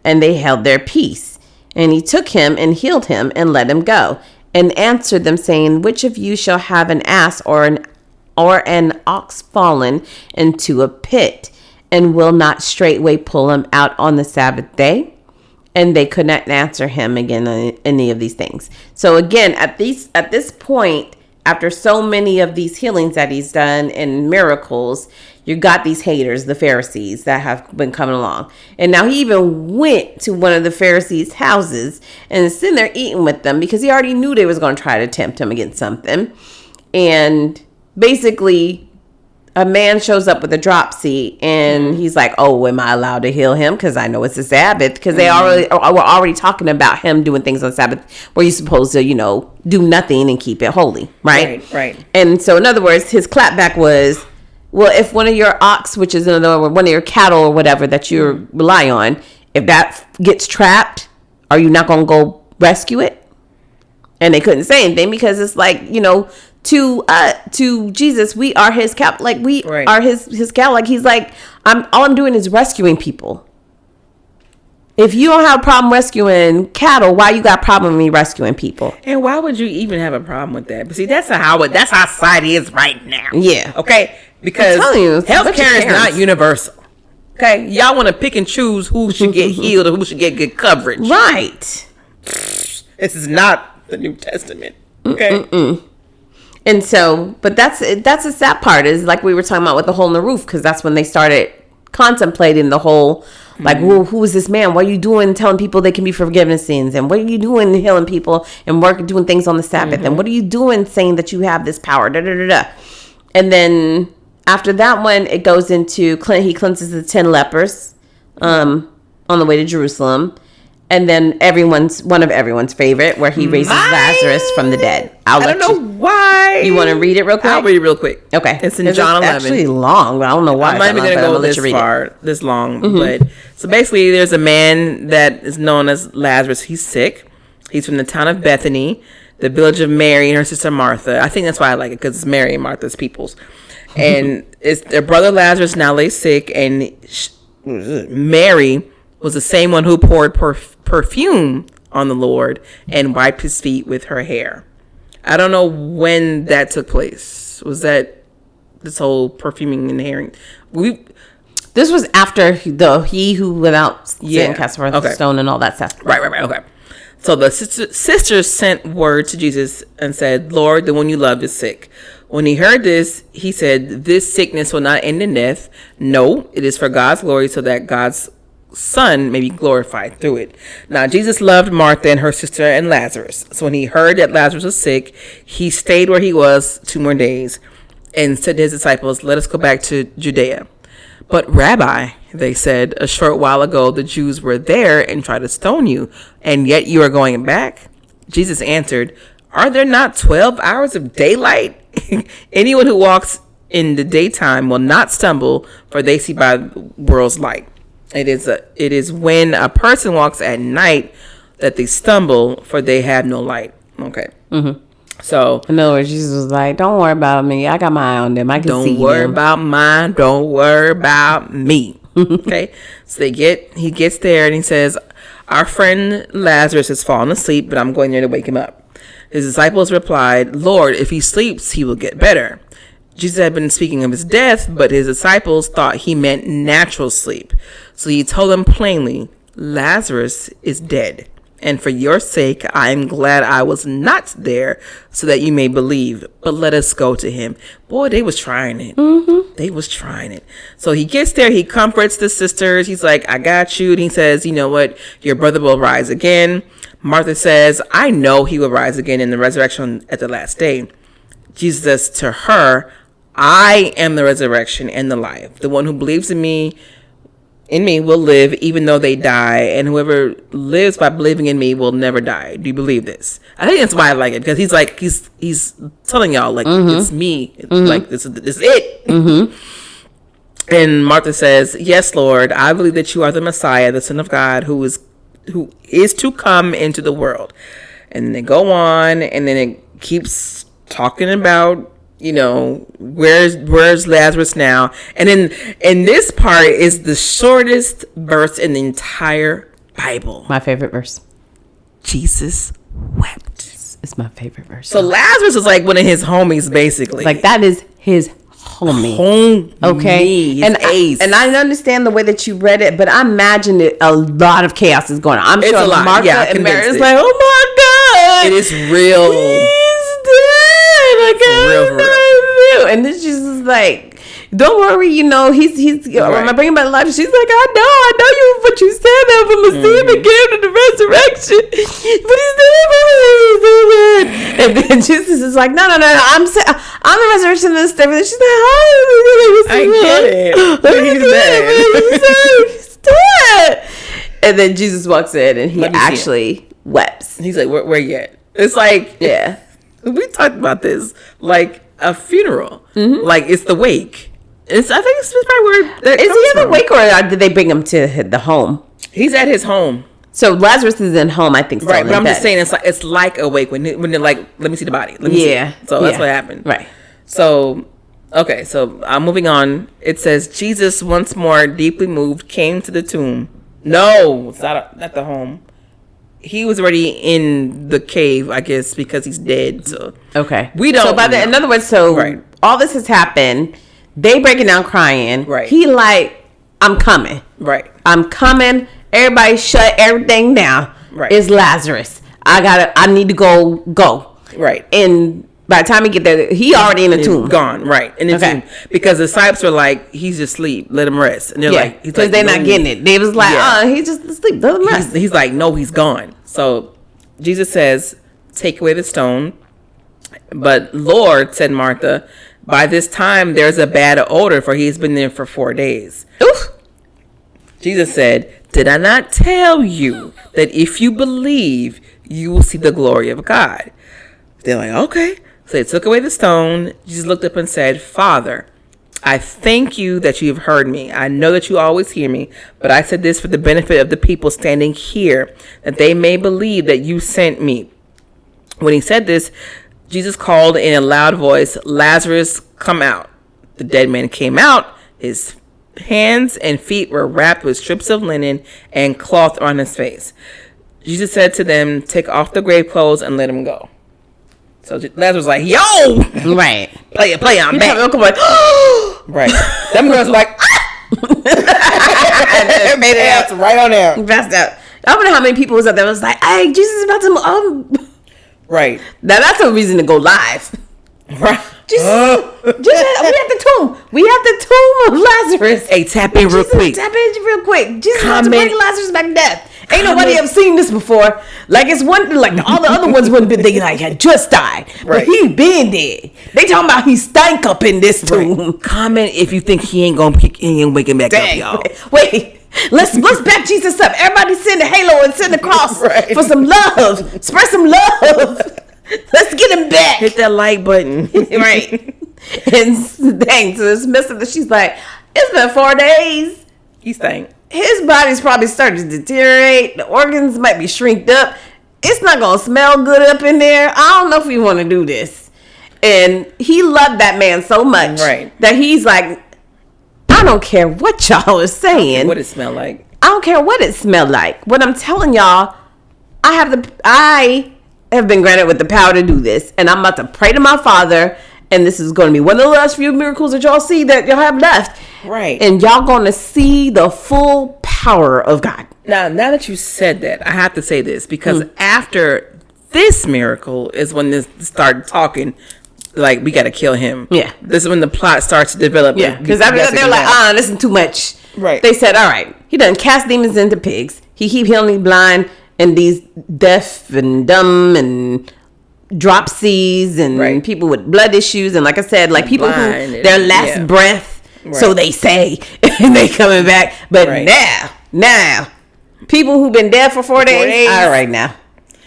And they held their peace. And he took him and healed him and let him go. And answered them, saying, which of you shall have an ass or an ox fallen into a pit, and will not straightway pull him out on the Sabbath day? And they could not answer him again any of these things. So again, at this point, after so many of these healings that he's done and miracles, you got these haters, the Pharisees, that have been coming along. And now he even went to one of the Pharisees' houses and is sitting there eating with them because he already knew they was going to try to tempt him against something. And basically, a man shows up with a dropsy and he's like, oh, am I allowed to heal him? Because I know it's a Sabbath. Because they were already talking about him doing things on Sabbath where you're supposed to, do nothing and keep it holy. Right. And so, in other words, his clapback was, well, if one of your ox, which is another one of your cattle or whatever that you rely on, if that gets trapped, are you not going to go rescue it? And they couldn't say anything because it's like, to Jesus, we are his cow. Like we are his cow. Like he's like, all I'm doing is rescuing people. If you don't have a problem rescuing cattle, why you got a problem with me rescuing people? And why would you even have a problem with that? But see, that's how society is right now. Yeah. Okay. Because healthcare is not universal. Okay. Y'all want to pick and choose who should get healed or who should get good coverage. Right. This is not the New Testament. Okay. And so, but that's the sad part is like we were talking about with the hole in the roof, because that's when they started contemplating the whole, like, well, who is this man? What are you doing telling people they can be forgiven of sins? And what are you doing healing people and doing things on the Sabbath? And what are you doing saying that you have this power? Da, da, da, da. And then after that one, it goes into, he cleanses the 10 lepers on the way to Jerusalem. And then one of everyone's favorite, where he raises Lazarus from the dead. I don't know why. You want to read it real quick? I'll read it real quick. Okay. It's in John 11. It's actually long, but I don't know why. I'm not even going to go this long. But so basically, there's a man that is known as Lazarus. He's sick. He's from the town of Bethany, the village of Mary and her sister Martha. I think that's why I like it, because it's Mary and Martha's peoples. And it's their brother Lazarus now lay sick, and Mary was the same one who poured perfume on the Lord and wiped his feet with her hair. I don't know when that took place. Was that this whole perfuming and herring. This was after he who without sin cast the first stone and all that stuff. Right. Okay. So the sisters sent word to Jesus and said, Lord, the one you loved is sick. When he heard this, he said, this sickness will not end in death. No, it is for God's glory, so that God's Son may be glorified through it. Now, Jesus loved Martha and her sister and Lazarus. So when he heard that Lazarus was sick, he stayed where he was 2 more days and said to his disciples, let us go back to Judea. But Rabbi, they said, a short while ago the Jews were there and tried to stone you, and yet you are going back? Jesus answered, are there not 12 hours of daylight? Anyone who walks in the daytime will not stumble, for they see by the world's light. It is when a person walks at night that they stumble, for they have no light. Okay. Mm-hmm. So, in other words, Jesus was like, don't worry about me. I got my eye on them. I can see them. Don't worry about mine. Don't worry about me. Okay. So he gets there and he says, our friend Lazarus has fallen asleep, but I'm going there to wake him up. His disciples replied, Lord, if he sleeps, he will get better. Jesus had been speaking of his death, but his disciples thought he meant natural sleep. So he told them plainly, Lazarus is dead. And for your sake, I am glad I was not there, so that you may believe. But let us go to him. Boy, they was trying it. Mm-hmm. They was trying it. So he gets there. He comforts the sisters. He's like, I got you. And he says, you know what? Your brother will rise again. Martha says, I know he will rise again in the resurrection at the last day. Jesus says to her, I am the resurrection and the life. The one who believes in me will live even though they die, and whoever lives by believing in me will never die. Do you believe this? I think that's why I like it, because he's telling y'all, like, it's me. It's like, this is it. Mm-hmm. And Martha says, yes, Lord, I believe that you are the Messiah, the Son of God, who is to come into the world. And they go on, and then it keeps talking about, where's Lazarus now? And then this part is the shortest verse in the entire Bible. My favorite verse. Jesus wept. It's my favorite verse. So Lazarus is like one of his homies, basically. Like, that is his homie. Okay. His ace. And I understand the way that you read it, but I imagine a lot of chaos is going on. I'm sure Martha and Mary is like, oh my God. It is real. He's dead. For real. And then she's just like, don't worry, he's am I bringing back life? She's like, I know you, but you said that I'm gonna see him again in the resurrection, but he's dead. And then Jesus is like, no, I'm the resurrection and stuff. And she's like, I get it. He's dead. And then Jesus walks in and he actually weeps. He's like, where you at? It's like, yeah, we talked about this, like a funeral. Mm-hmm. Like, it's the wake. I think it's probably where that is he in the wake, or did they bring him to the home? He's at his home. So Lazarus is in home, I think. Right, but I'm just saying it's like a wake when they're like, let me see the body. Let me see. So that's what happened. Right. So, okay, so I'm moving on. It says, Jesus, once more deeply moved, came to the tomb. No, it's not the home. He was already in the cave, I guess, because he's dead. So okay, we don't. So in other words, all this has happened. They breaking down crying. Right. He like, I'm coming. Right. I'm coming. Everybody shut everything down. Right. It's Lazarus. I need to go. Right. And by the time he get there, he already in the tomb. Gone. Right. In the tomb. Because the Cipes were like, he's just asleep. Let him rest. And they're like, because they're not getting it. They was like, he's just asleep. Let him rest. He's like, no, he's gone. So Jesus says, take away the stone. But Lord, said Martha, by this time there's a bad odor, for he's been there for 4 days. Oof. Jesus said, did I not tell you that if you believe, you will see the glory of God? They're like, okay. So they took away the stone. Jesus looked up and said, Father, I thank you that you have heard me. I know that you always hear me, but I said this for the benefit of the people standing here, that they may believe that you sent me. When he said this, Jesus called in a loud voice, Lazarus, come out. The dead man came out. His hands and feet were wrapped with strips of linen and cloth on his face. Jesus said to them, take off the grave clothes and let him go. So Lazarus was like, yo, Right. play it, I'm back. Come like, Right. Them girls were like, and made it out right on there. Passed out. I don't know how many people was up there. Was like, hey, Jesus is about to. Right. Now that's a reason to go live. Right. Jesus, we have the tomb. We have the tomb of Lazarus. Hey, tap in real quick. Tap in real quick. Jesus is about to Comment. bring Lazarus back to death. Ain't nobody ever seen this before. Like it's one, like all the other ones wouldn't be. They like had just died, but Right. he been dead. They talking about he stank up in this tomb. Right. Comment if you think he ain't waking back Dang. up, y'all. Wait. Let's back Jesus up. Everybody send a halo and send a cross Right. for some love. Spread some love. Let's get him back. Hit that like button. Right. And dang, so this mister, she's like, it's been 4 days. He stank. His body's probably starting to deteriorate. The organs might be shrinked up. It's not going to smell good up in there. I don't know if we want to do this. And he loved that man so much Right. that he's like, I don't care what y'all are saying. What it smell like? I don't care what it smelled like. What I'm telling y'all, I have been granted with the power to do this, and I'm about to pray to my Father, and this is going to be one of the last few miracles that y'all see that y'all have left. Right. And y'all going to see the full power of God. Now that you said that, I have to say this because after this miracle is when this started talking. Like, we got to kill him. Yeah. This is when the plot starts to develop. Yeah, because after that, they're like, listen, too much. Right. They said, all right, he done cast demons into pigs. He keep healing these blind and these deaf and dumb and dropsies and Right. people with blood issues. And like I said, like people Blind who, their last yeah. breath, Right. so they say, and they coming back. But Right. now, people who've been dead for 4 days, all right now.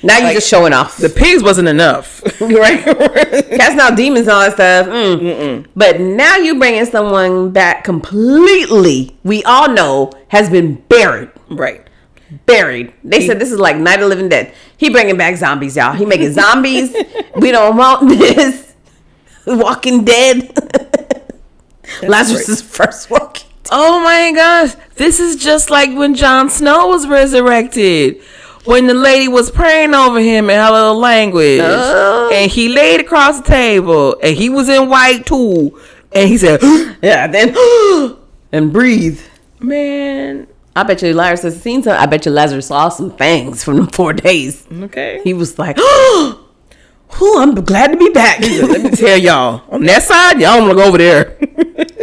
Now you're just showing off. The pigs wasn't enough. Right. Casting out demons and all that stuff. But now you bringing someone back completely, we all know, has been buried. Right. Buried. They said this is like Night of the Living Dead. He bringing back zombies, y'all. He making zombies. We don't want this. Walking Dead. Lazarus' first Walking Dead. Oh my gosh. This is just like when Jon Snow was resurrected. When the lady was praying over him in her little language. And he laid across the table. And he was in white too. And he said, yeah, then and breathe. man. I bet you Lazarus has seen some. I bet you Lazarus saw some things from them 4 days. Okay. He was like, I'm glad to be back. Let me tell y'all. On that side, y'all want to go over there.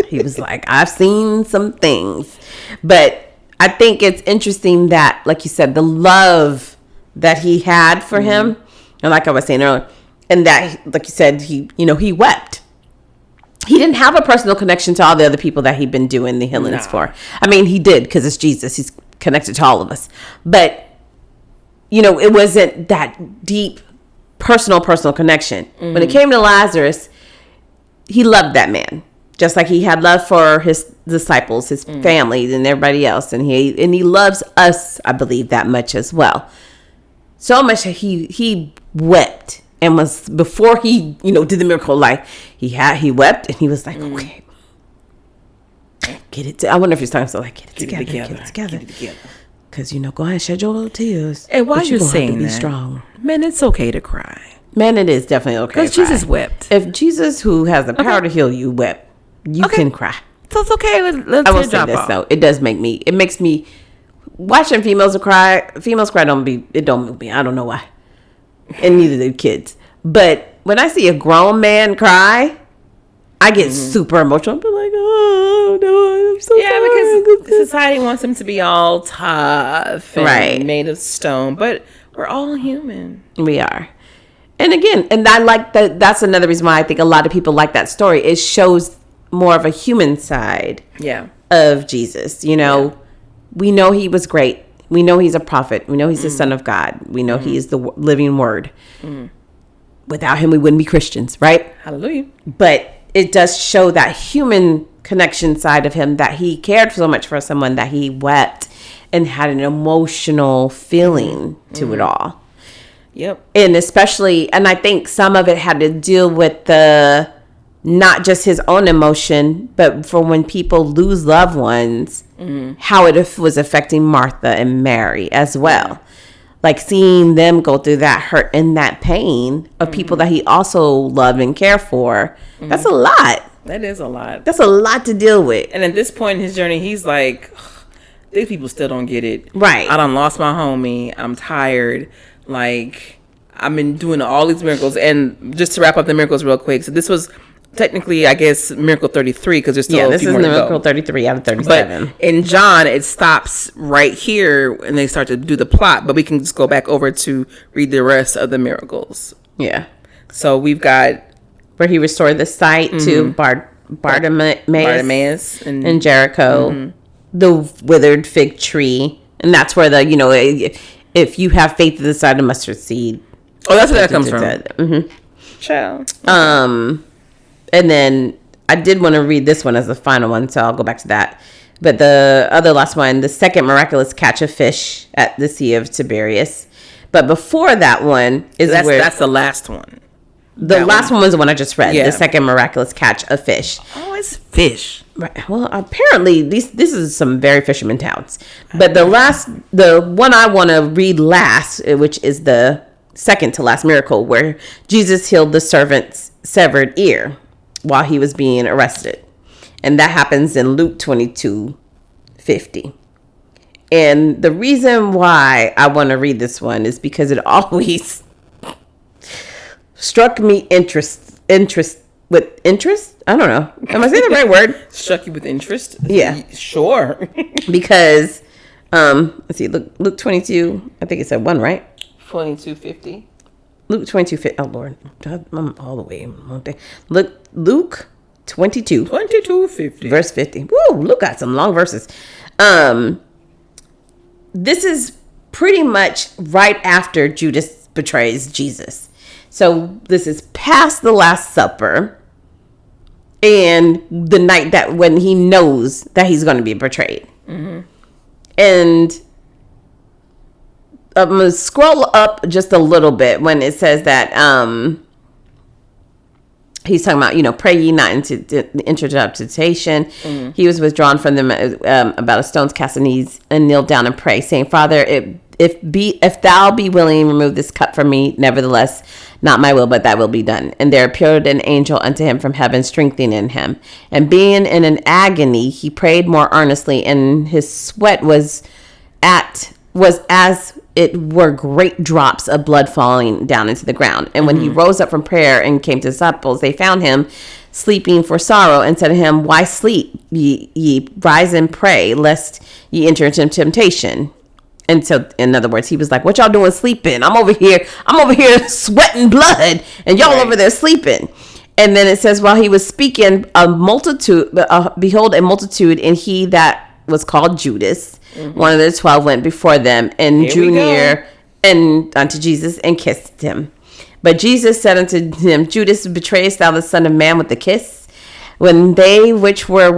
He was like, I've seen some things. But I think it's interesting that, like you said, the love that he had for him, and like I was saying earlier, and that, like you said, he wept. He didn't have a personal connection to all the other people that he'd been doing the healings for. I mean, he did because it's Jesus. He's connected to all of us. But, it wasn't that deep personal connection. When it came to Lazarus, he loved that man. Just like he had love for his disciples, his family, and everybody else. And he loves us, I believe, that much as well. So much that he wept. And was before he, did the miracle, like he wept and he was like, okay, get it. I wonder if he's talking so like get it together. Because go ahead, shed your little tears. And why you're saying be that, strong, man, it's okay to cry. Man, it is definitely okay. Because Jesus wept. If Jesus, who has the power to heal you, wept, you can cry. So it's okay. Let's I will say this though, it makes me watching females cry. Females cry it don't move me. I don't know why, and neither do kids. But when I see a grown man cry, I get super emotional. I'm like, oh no, I'm so sorry. Because society wants them to be all tough and made of stone, but we're all human. We are. And again, and I like that. That's another reason why I think a lot of people like that story. It shows more of a human side of Jesus. We know he was great. We know he's a prophet. We know he's the son of God. We know he is the living word. Without him, we wouldn't be Christians, right? Hallelujah. But it does show that human connection side of him, that he cared so much for someone that he wept and had an emotional feeling to it all. Yep. And especially, and I think some of it had to deal with not just his own emotion, but for when people lose loved ones, how it was affecting Martha and Mary as well. like seeing them go through that hurt and that pain of people that he also loved and cared for. That's a lot. That is a lot. That's a lot to deal with. And at this point in his journey, he's like, these people still don't get it. Right. I done lost my homie. I'm tired. Like, I've been doing all these miracles. And just to wrap up the miracles real quick. So this was technically, I guess, miracle 33 because there's still a few more to go. Miracle 33 out of 37. But in John, it stops right here and they start to do the plot. But we can just go back over to read the rest of the miracles. Yeah. So we've got where he restored the sight to Bartimaeus and Jericho, the withered fig tree. And that's where the, if you have faith in the size of a mustard seed. Oh, that's where that comes from. Ciao. And then I did want to read this one as the final one, so I'll go back to that. But the other last one, the second miraculous catch of fish at the Sea of Tiberias. But before that one is that's the last one. The last one was the one I just read. Yeah. The second miraculous catch of fish. Oh, it's fish. Right. Well, apparently this is some very fisherman towns. But the one I want to read last, which is the second to last miracle, where Jesus healed the servant's severed ear while he was being arrested. And that happens in Luke 22:50. And the reason why I want to read this one is because it always struck me interest. I don't know. Am I saying the right word? Struck you with interest? Yeah. Sure. Because, let's see, Luke 22, I think it said 1, right? 22:50. Luke 22:50. Oh, Lord. I'm all the way. Luke 22. 22:50. Verse 50. Woo, Luke got some long verses. This is pretty much right after Judas betrays Jesus. So this is past the Last Supper and the night that when he knows that he's going to be betrayed. Mm-hmm. And I'm going to scroll up just a little bit when it says that he's talking about, pray ye not into temptation. Mm-hmm. He was withdrawn from them about a stone's cast of knees and kneeled down and pray, saying, Father, if thou be willing, remove this cup from me. Nevertheless, not my will, but thy will be done. And there appeared an angel unto him from heaven, strengthening him. And being in an agony, he prayed more earnestly, and his sweat was as it were great drops of blood falling down into the ground. And when he rose up from prayer and came to the disciples, they found him sleeping for sorrow, and said to him, Why sleep ye? Rise and pray, lest ye enter into temptation. And so, in other words, he was like, what y'all doing sleeping? I'm over here sweating blood, and y'all over there sleeping. And then it says, while he was speaking, behold, a multitude, and he that was called Judas, one of the 12, went before them and drew near and unto Jesus and kissed him. But Jesus said unto him, Judas, betrayest thou the Son of Man with a kiss? When they which were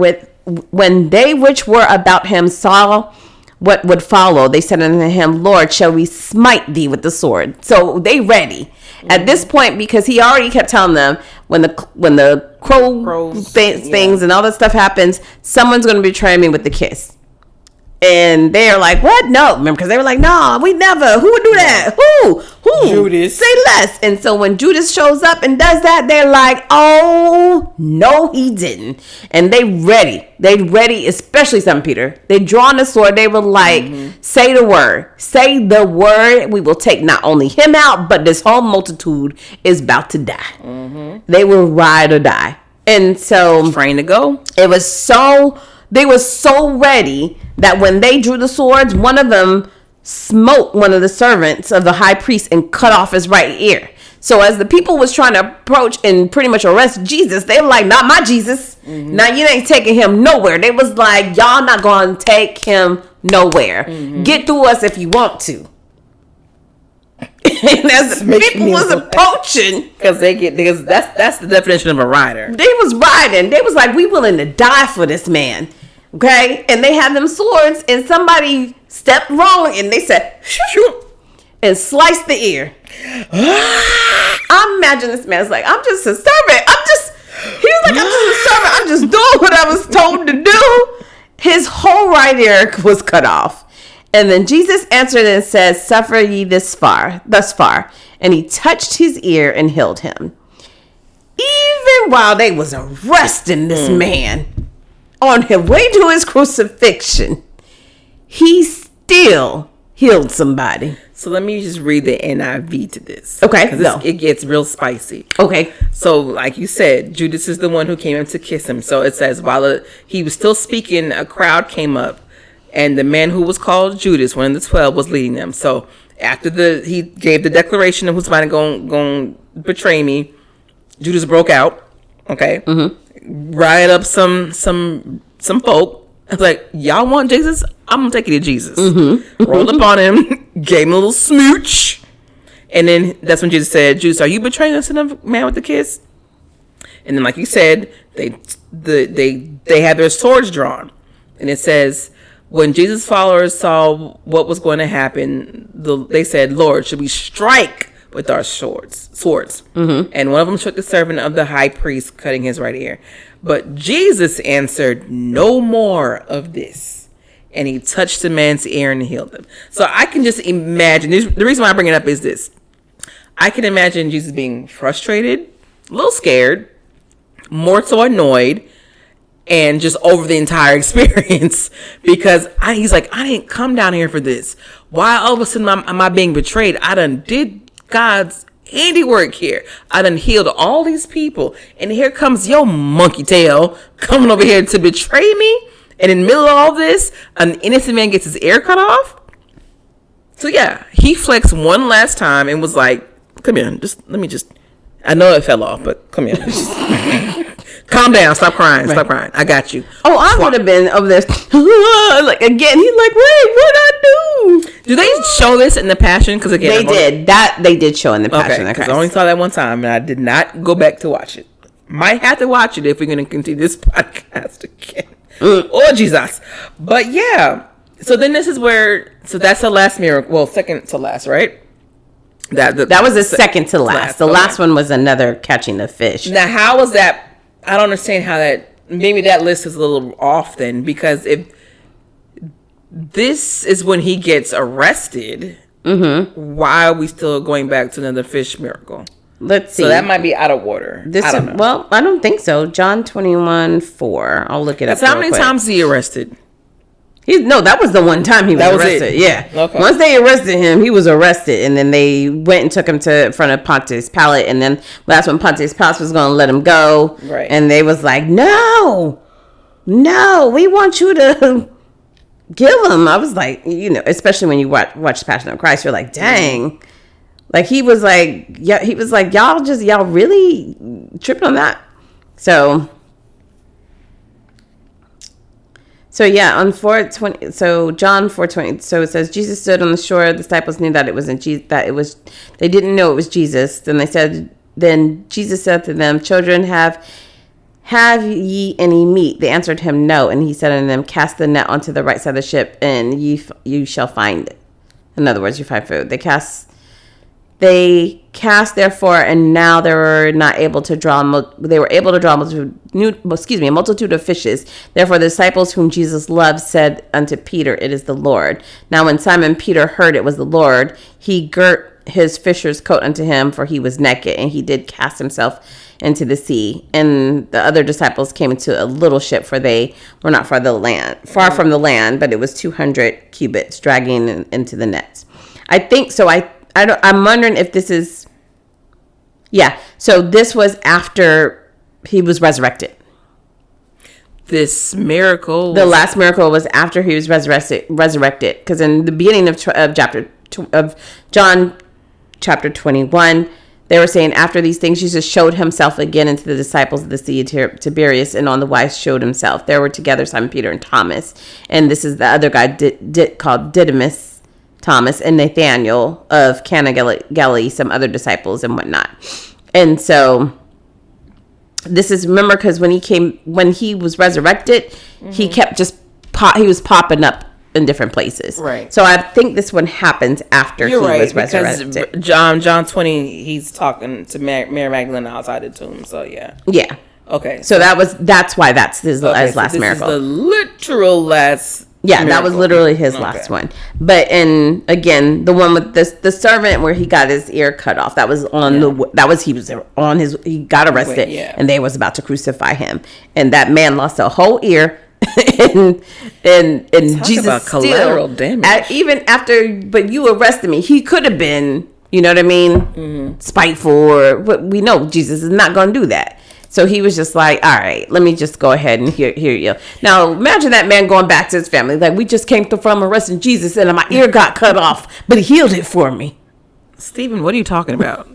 about him saw what would follow, they said unto him, Lord, shall we smite thee with the sword? So they ready at this point, because he already kept telling them when the crows things and all that stuff happens, someone's going to betray me with the kiss. And they're like, what? No. Remember, because they were like, no, we never. Who would do that? Who? Judas. Say less. And so when Judas shows up and does that, they're like, oh, no, he didn't. And they ready. They ready, especially Simon Peter. They drawn the sword. They were like, say the word. Say the word. We will take not only him out, but this whole multitude is about to die. They will ride or die. And so, train to go. They were so ready that when they drew the swords, one of them smote one of the servants of the high priest and cut off his right ear. So as the people was trying to approach and pretty much arrest Jesus, they were like, not my Jesus. Now you ain't taking him nowhere. They was like, y'all not going to take him nowhere. Get through us if you want to. And as the people was approaching, because that's the definition of a rider. They was riding. They was like, we willing to die for this man. Okay, and they had them swords, and somebody stepped wrong, and they said, shoot, and sliced the ear. I imagine this man's like, I'm just a servant. He's like, I'm just a servant. I'm just doing what I was told to do. His whole right ear was cut off. And then Jesus answered and said, suffer ye thus far. And he touched his ear and healed him. Even while they was arresting this man on his way to his crucifixion, he still healed somebody. So let me just read the NIV to this. Okay. Because it gets real spicy. Okay. So like you said, Judas is the one who came in to kiss him. So it says while he was still speaking, a crowd came up. And the man who was called Judas, one of the 12, was leading them. So after he gave the declaration of who's somebody going to betray me, Judas broke out. Okay. Riled up some folk. I was like, y'all want Jesus? I'm going to take you to Jesus. Rolled up on him, gave him a little smooch. And then that's when Jesus said, Judas, are you betraying us, the man with the kiss? And then like you said, they had their swords drawn. And it says, when Jesus' followers saw what was going to happen, they said, Lord, should we strike with our swords? And one of them took the servant of the high priest, cutting his right ear. But Jesus answered, no more of this. And he touched the man's ear and healed him. So I can just imagine, the reason why I bring it up is this. I can imagine Jesus being frustrated, a little scared, more so annoyed, and just over the entire experience, because he's like, I didn't come down here for this. Why all of a sudden am I being betrayed? I done did God's handiwork here. I done healed all these people, and here comes your monkey tail coming over here to betray me. And in the middle of all this, an innocent man gets his ear cut off. So yeah, he flexed one last time and was like, come here, I know it fell off, but come here. Calm down. Stop crying. Stop crying. I got you. Oh, I would have been over there. Like, again, he's like, wait, what'd I do? Do they show this in the Passion? Because again, they did show in the Passion. Okay, because I only saw that one time, and I did not go back to watch it. Might have to watch it if we're going to continue this podcast again. Oh, Jesus. But yeah. So then this is so that's the last miracle. Well, second to last, right? That was the second to last. The last one was another catching the fish. Now, how was that? I don't understand how maybe that list is a little off then, because if this is when he gets arrested, why are we still going back to another fish miracle? Let's see. So that might be out of order. I don't know. Well, I don't think so. John 21:4. I'll look it up. So how many times is he arrested? That was the one time he was arrested. It. Yeah. Okay. Once they arrested him, he was arrested, and then they went and took him to front of Pontius Pilate, and then that's when Pontius Pilate was going to let him go. Right. And they was like, no, we want you to kill him. I was like, especially when you watch Passion of Christ, you're like, dang. Like he was like, y'all really tripping on that. So yeah, on 4:20, so John 4:20, so it says, Jesus stood on the shore. The disciples knew that it wasn't Jesus, they didn't know it was Jesus. Then Jesus said to them, children, have ye any meat? They answered him, no. And he said unto them, cast the net onto the right side of the ship, and you shall find it. In other words, you find food. They cast therefore, and now they were able to draw a multitude of fishes. Therefore the disciples whom Jesus loved said unto Peter, it is the Lord. Now when Simon Peter heard it was the Lord, he girt his fisher's coat unto him, for he was naked, and he did cast himself into the sea. And the other disciples came into a little ship, for they were not far from the land, but it was 200 cubits, dragging into the nets. I think so. I'm wondering if this is, so this was after he was resurrected. This miracle, the last miracle was after he was resurrected. Because in the beginning of John chapter 21, they were saying, after these things, Jesus showed himself again unto the disciples of the Sea of Tiberias, and on the wise showed himself. There were together Simon Peter and Thomas, and this is the other guy called Didymus, Thomas, and Nathaniel of Cana Galilee, some other disciples and whatnot. And so this is, remember, because when he was resurrected, he kept he was popping up in different places. Right. So I think this one happens after he was resurrected. Because John 20, he's talking to Mary Magdalene outside the tomb. So yeah. Yeah. Okay. So that's why that's his last miracle. This is the literal last Yeah, that was literally his last one. But and again, the one with the servant where he got his ear cut off. That was on he got arrested and they was about to crucify him. And that man lost a whole ear. and Talk Jesus about collateral damage. Even after, but you arrested me. He could have been, you know what I mean, spiteful, but we know Jesus is not going to do that. So he was just like, all right, let me just go ahead and hear you. Now, imagine that man going back to his family. Like, we just came from arresting Jesus and my ear got cut off, but he healed it for me. Stephen, what are you talking about?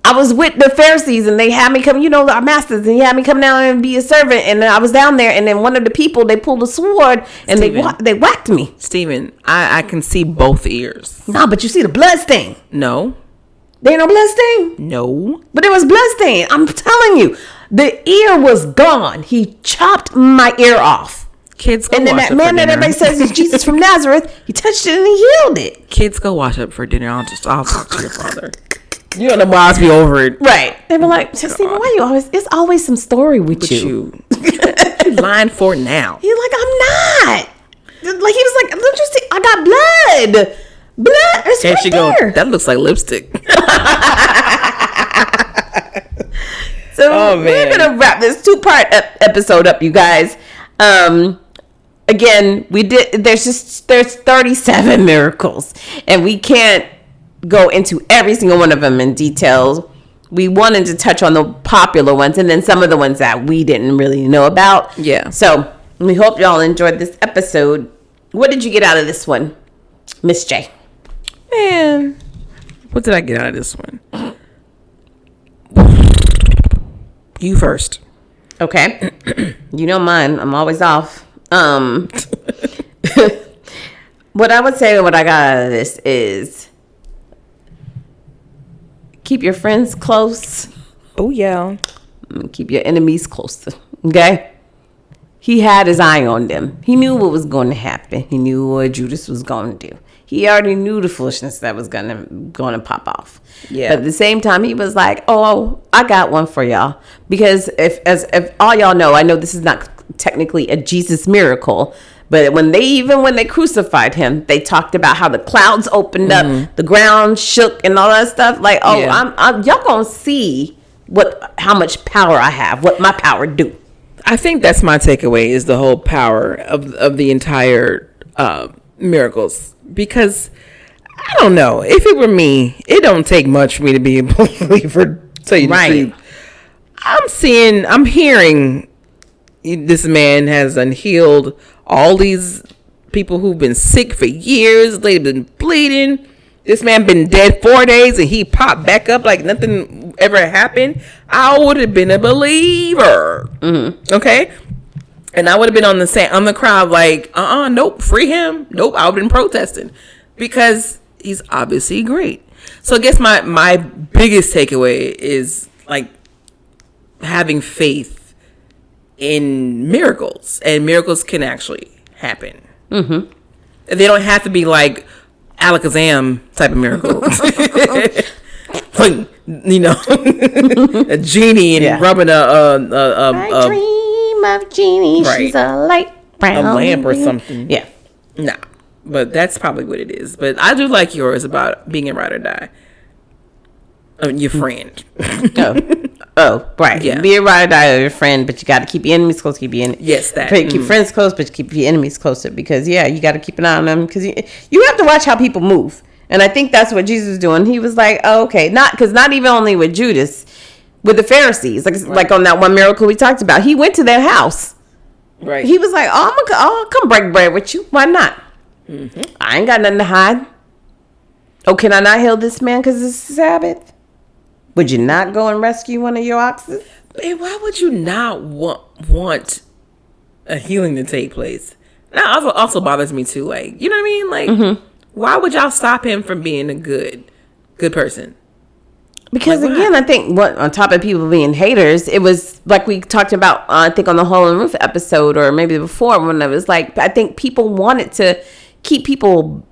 I was with the Pharisees and they had me come, our masters, and he had me come down and be a servant. And I was down there and then one of the people, they pulled a sword and they whacked me. Stephen, I can see both ears. No, but you see the blood stain. No. There ain't no blood stain? No. But there was blood stain. I'm telling you. The ear was gone. He chopped my ear off. Kids go and then wash that up man for that dinner. everybody says is Jesus from Nazareth, he touched it and he healed it. Kids go wash up for dinner. I'll talk to your father. You don't know why I'll be over it. Right. They were like, Stephen, why you always, it's always some story with you. What you lying for now? He's like, I'm not. Like, he was like, don't you see, I got blood. Blood. It's There right she there. go. That looks like lipstick. So we're gonna wrap this 2-part episode up, you guys. Again, there's 37 miracles, and we can't go into every single one of them in details. We wanted to touch on the popular ones, and then some of the ones that we didn't really know about. Yeah. So we hope y'all enjoyed this episode. What did you get out of this one, Miss J? Man, what did I get out of this one? You first. Okay. You know mine. I'm always off. What I would say, what I got out of this is keep your friends close. Oh, yeah. Keep your enemies closer. Okay? He had his eye on them. He knew what was going to happen. He knew what Judas was going to do. He already knew the foolishness that was gonna pop off. Yeah. But at the same time, he was like, "Oh, I got one for y'all." Because if all y'all know, I know this is not technically a Jesus miracle, but when they crucified him, they talked about how the clouds opened up, the ground shook, and all that stuff. Like, I'm y'all gonna see how much power I have, what my power do. I think that's my takeaway is the whole power of the entire miracles. Because I don't know, if it were me, it don't take much for me to be a believer. Tell you the truth. I'm hearing this man has unhealed all these people who've been sick for years. They've been bleeding. This man been dead 4 days and he popped back up like nothing ever happened. I would have been a believer. Okay. And I would have been on the crowd like, nope, free him. Nope, I would have been protesting because he's obviously great. So I guess my biggest takeaway is like having faith in miracles, and miracles can actually happen. Mm-hmm. They don't have to be like Alakazam type of miracles. Like, a genie and rubbing I dream of Jeannie. Right. She's a light brown. A lamp or something. Yeah. Nah, but that's probably what it is. But I do like yours about being a ride or die. Your friend. Oh, right. Yeah. Be a ride or die of your friend, but you got to keep your enemies close. Yes, that. Keep friends close, but keep your enemies closer because, you got to keep an eye on them because you have to watch how people move. And I think that's what Jesus was doing. He was like, oh, okay, not even only with Judas, with the Pharisees, like on that one miracle we talked about. He went to their house. Right. He was like, I'll come break bread with you. Why not? Mm-hmm. I ain't got nothing to hide. Oh, can I not heal this man because it's Sabbath? Would you not go and rescue one of your oxen? Hey, why would you not want a healing to take place? That also bothers me too. Like, you know what I mean? Like, why would y'all stop him from being a good person? Because again, I think on top of people being haters, it was like we talked about, I think on the Hole in the Roof episode or maybe before when it was like, I think people wanted to keep people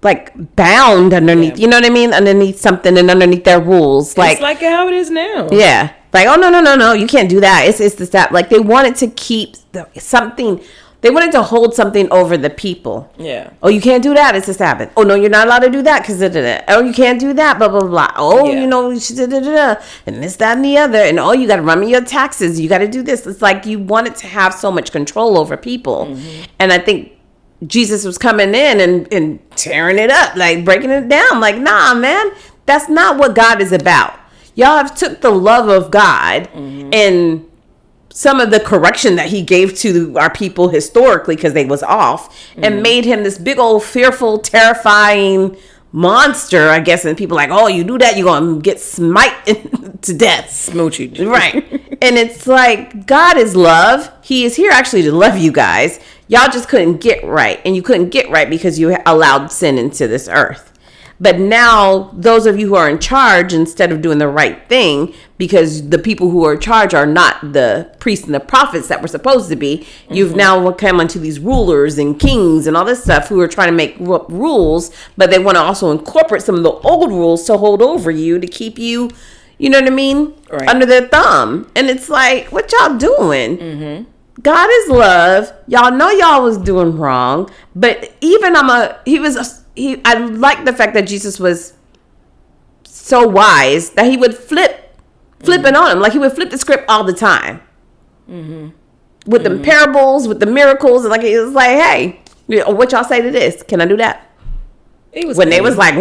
like bound underneath, you know what I mean? Underneath something and underneath their rules. It's like how it is now. Yeah. Like, oh, no, you can't do that. It's this, that. Like they wanted to keep something They wanted to hold something over the people. Yeah. Oh, you can't do that. It's a Sabbath. Oh, no, you're not allowed to do that because oh, you can't do that. Blah, blah, blah. Oh, Yeah. you know, and this, that, and the other. And oh, you got to run me your taxes. You got to do this. It's like you wanted to have so much control over people. Mm-hmm. And I think Jesus was coming in and tearing it up, like breaking it down. Like, nah, man, that's not what God is about. Y'all have took the love of God and some of the correction that he gave to our people historically because they was off and made him this big old fearful, terrifying monster, I guess. And people like, oh, you do that, you're going to get smite to death. Smoochy. Right. And it's like, God is love. He is here actually to love you guys. Y'all just couldn't get right. And you couldn't get right because you allowed sin into this earth. But now those of you who are in charge, instead of doing the right thing, because the people who are in charge are not the priests and the prophets that were supposed to be, you've now come onto these rulers and kings and all this stuff who are trying to make rules, but they want to also incorporate some of the old rules to hold over you to keep you, you know what I mean, right, under their thumb. And it's like, what y'all doing? God is love. Y'all know y'all was doing wrong, but even I like the fact that Jesus was so wise that he would flip it on him. Like he would flip the script all the time. With the parables, with the miracles. And like, it was like, hey, what y'all say to this? Can I do that? When they was like,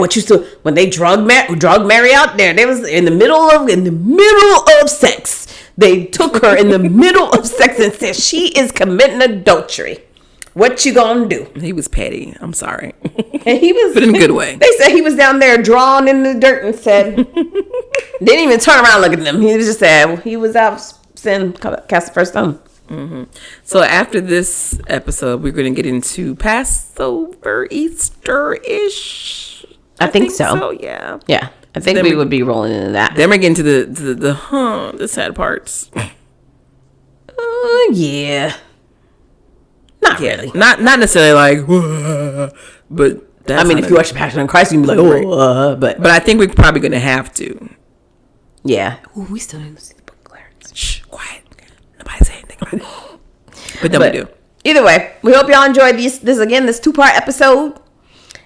when they drug Mary out there, they was in the middle of sex. They took her in the middle of sex and said, she is committing adultery. What you gonna do? He was petty. I'm sorry. And he was, but in a good way. They said he was down there drawn in the dirt and said, didn't even turn around and look at them. He just said he was out sin, cast the first stone. So after this episode, we're going to get into Passover, Easter-ish. I think so. Yeah. Yeah. I think we would be rolling into that. Then we're getting to the sad parts. Yeah. Not really. Not necessarily like, but that's, I mean, if you watch The Passion of Christ, you can be like, but I think we're probably going to have to. Yeah. Ooh, we still didn't see the book, Clarence. Shh, quiet. Nobody say anything about it. But then we do. Either way, we hope y'all enjoyed this 2-part episode.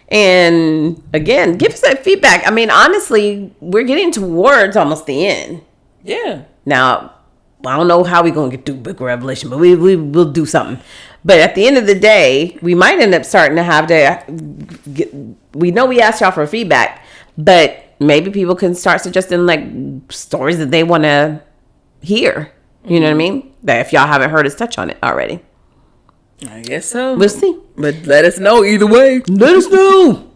And again, give us that feedback. I mean, honestly, we're getting towards almost the end. Yeah. Now, I don't know how we're going to get through Book of Revelation, but we will do something. But at the end of the day, we might end up starting to have to we know we asked y'all for feedback, but maybe people can start suggesting like stories that they want to hear. You know what I mean? That if y'all haven't heard us touch on it already. I guess so. We'll see. But let us know either way. Let us know. All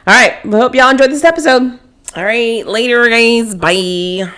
right. We hope y'all enjoyed this episode. All right. Later, guys. Bye.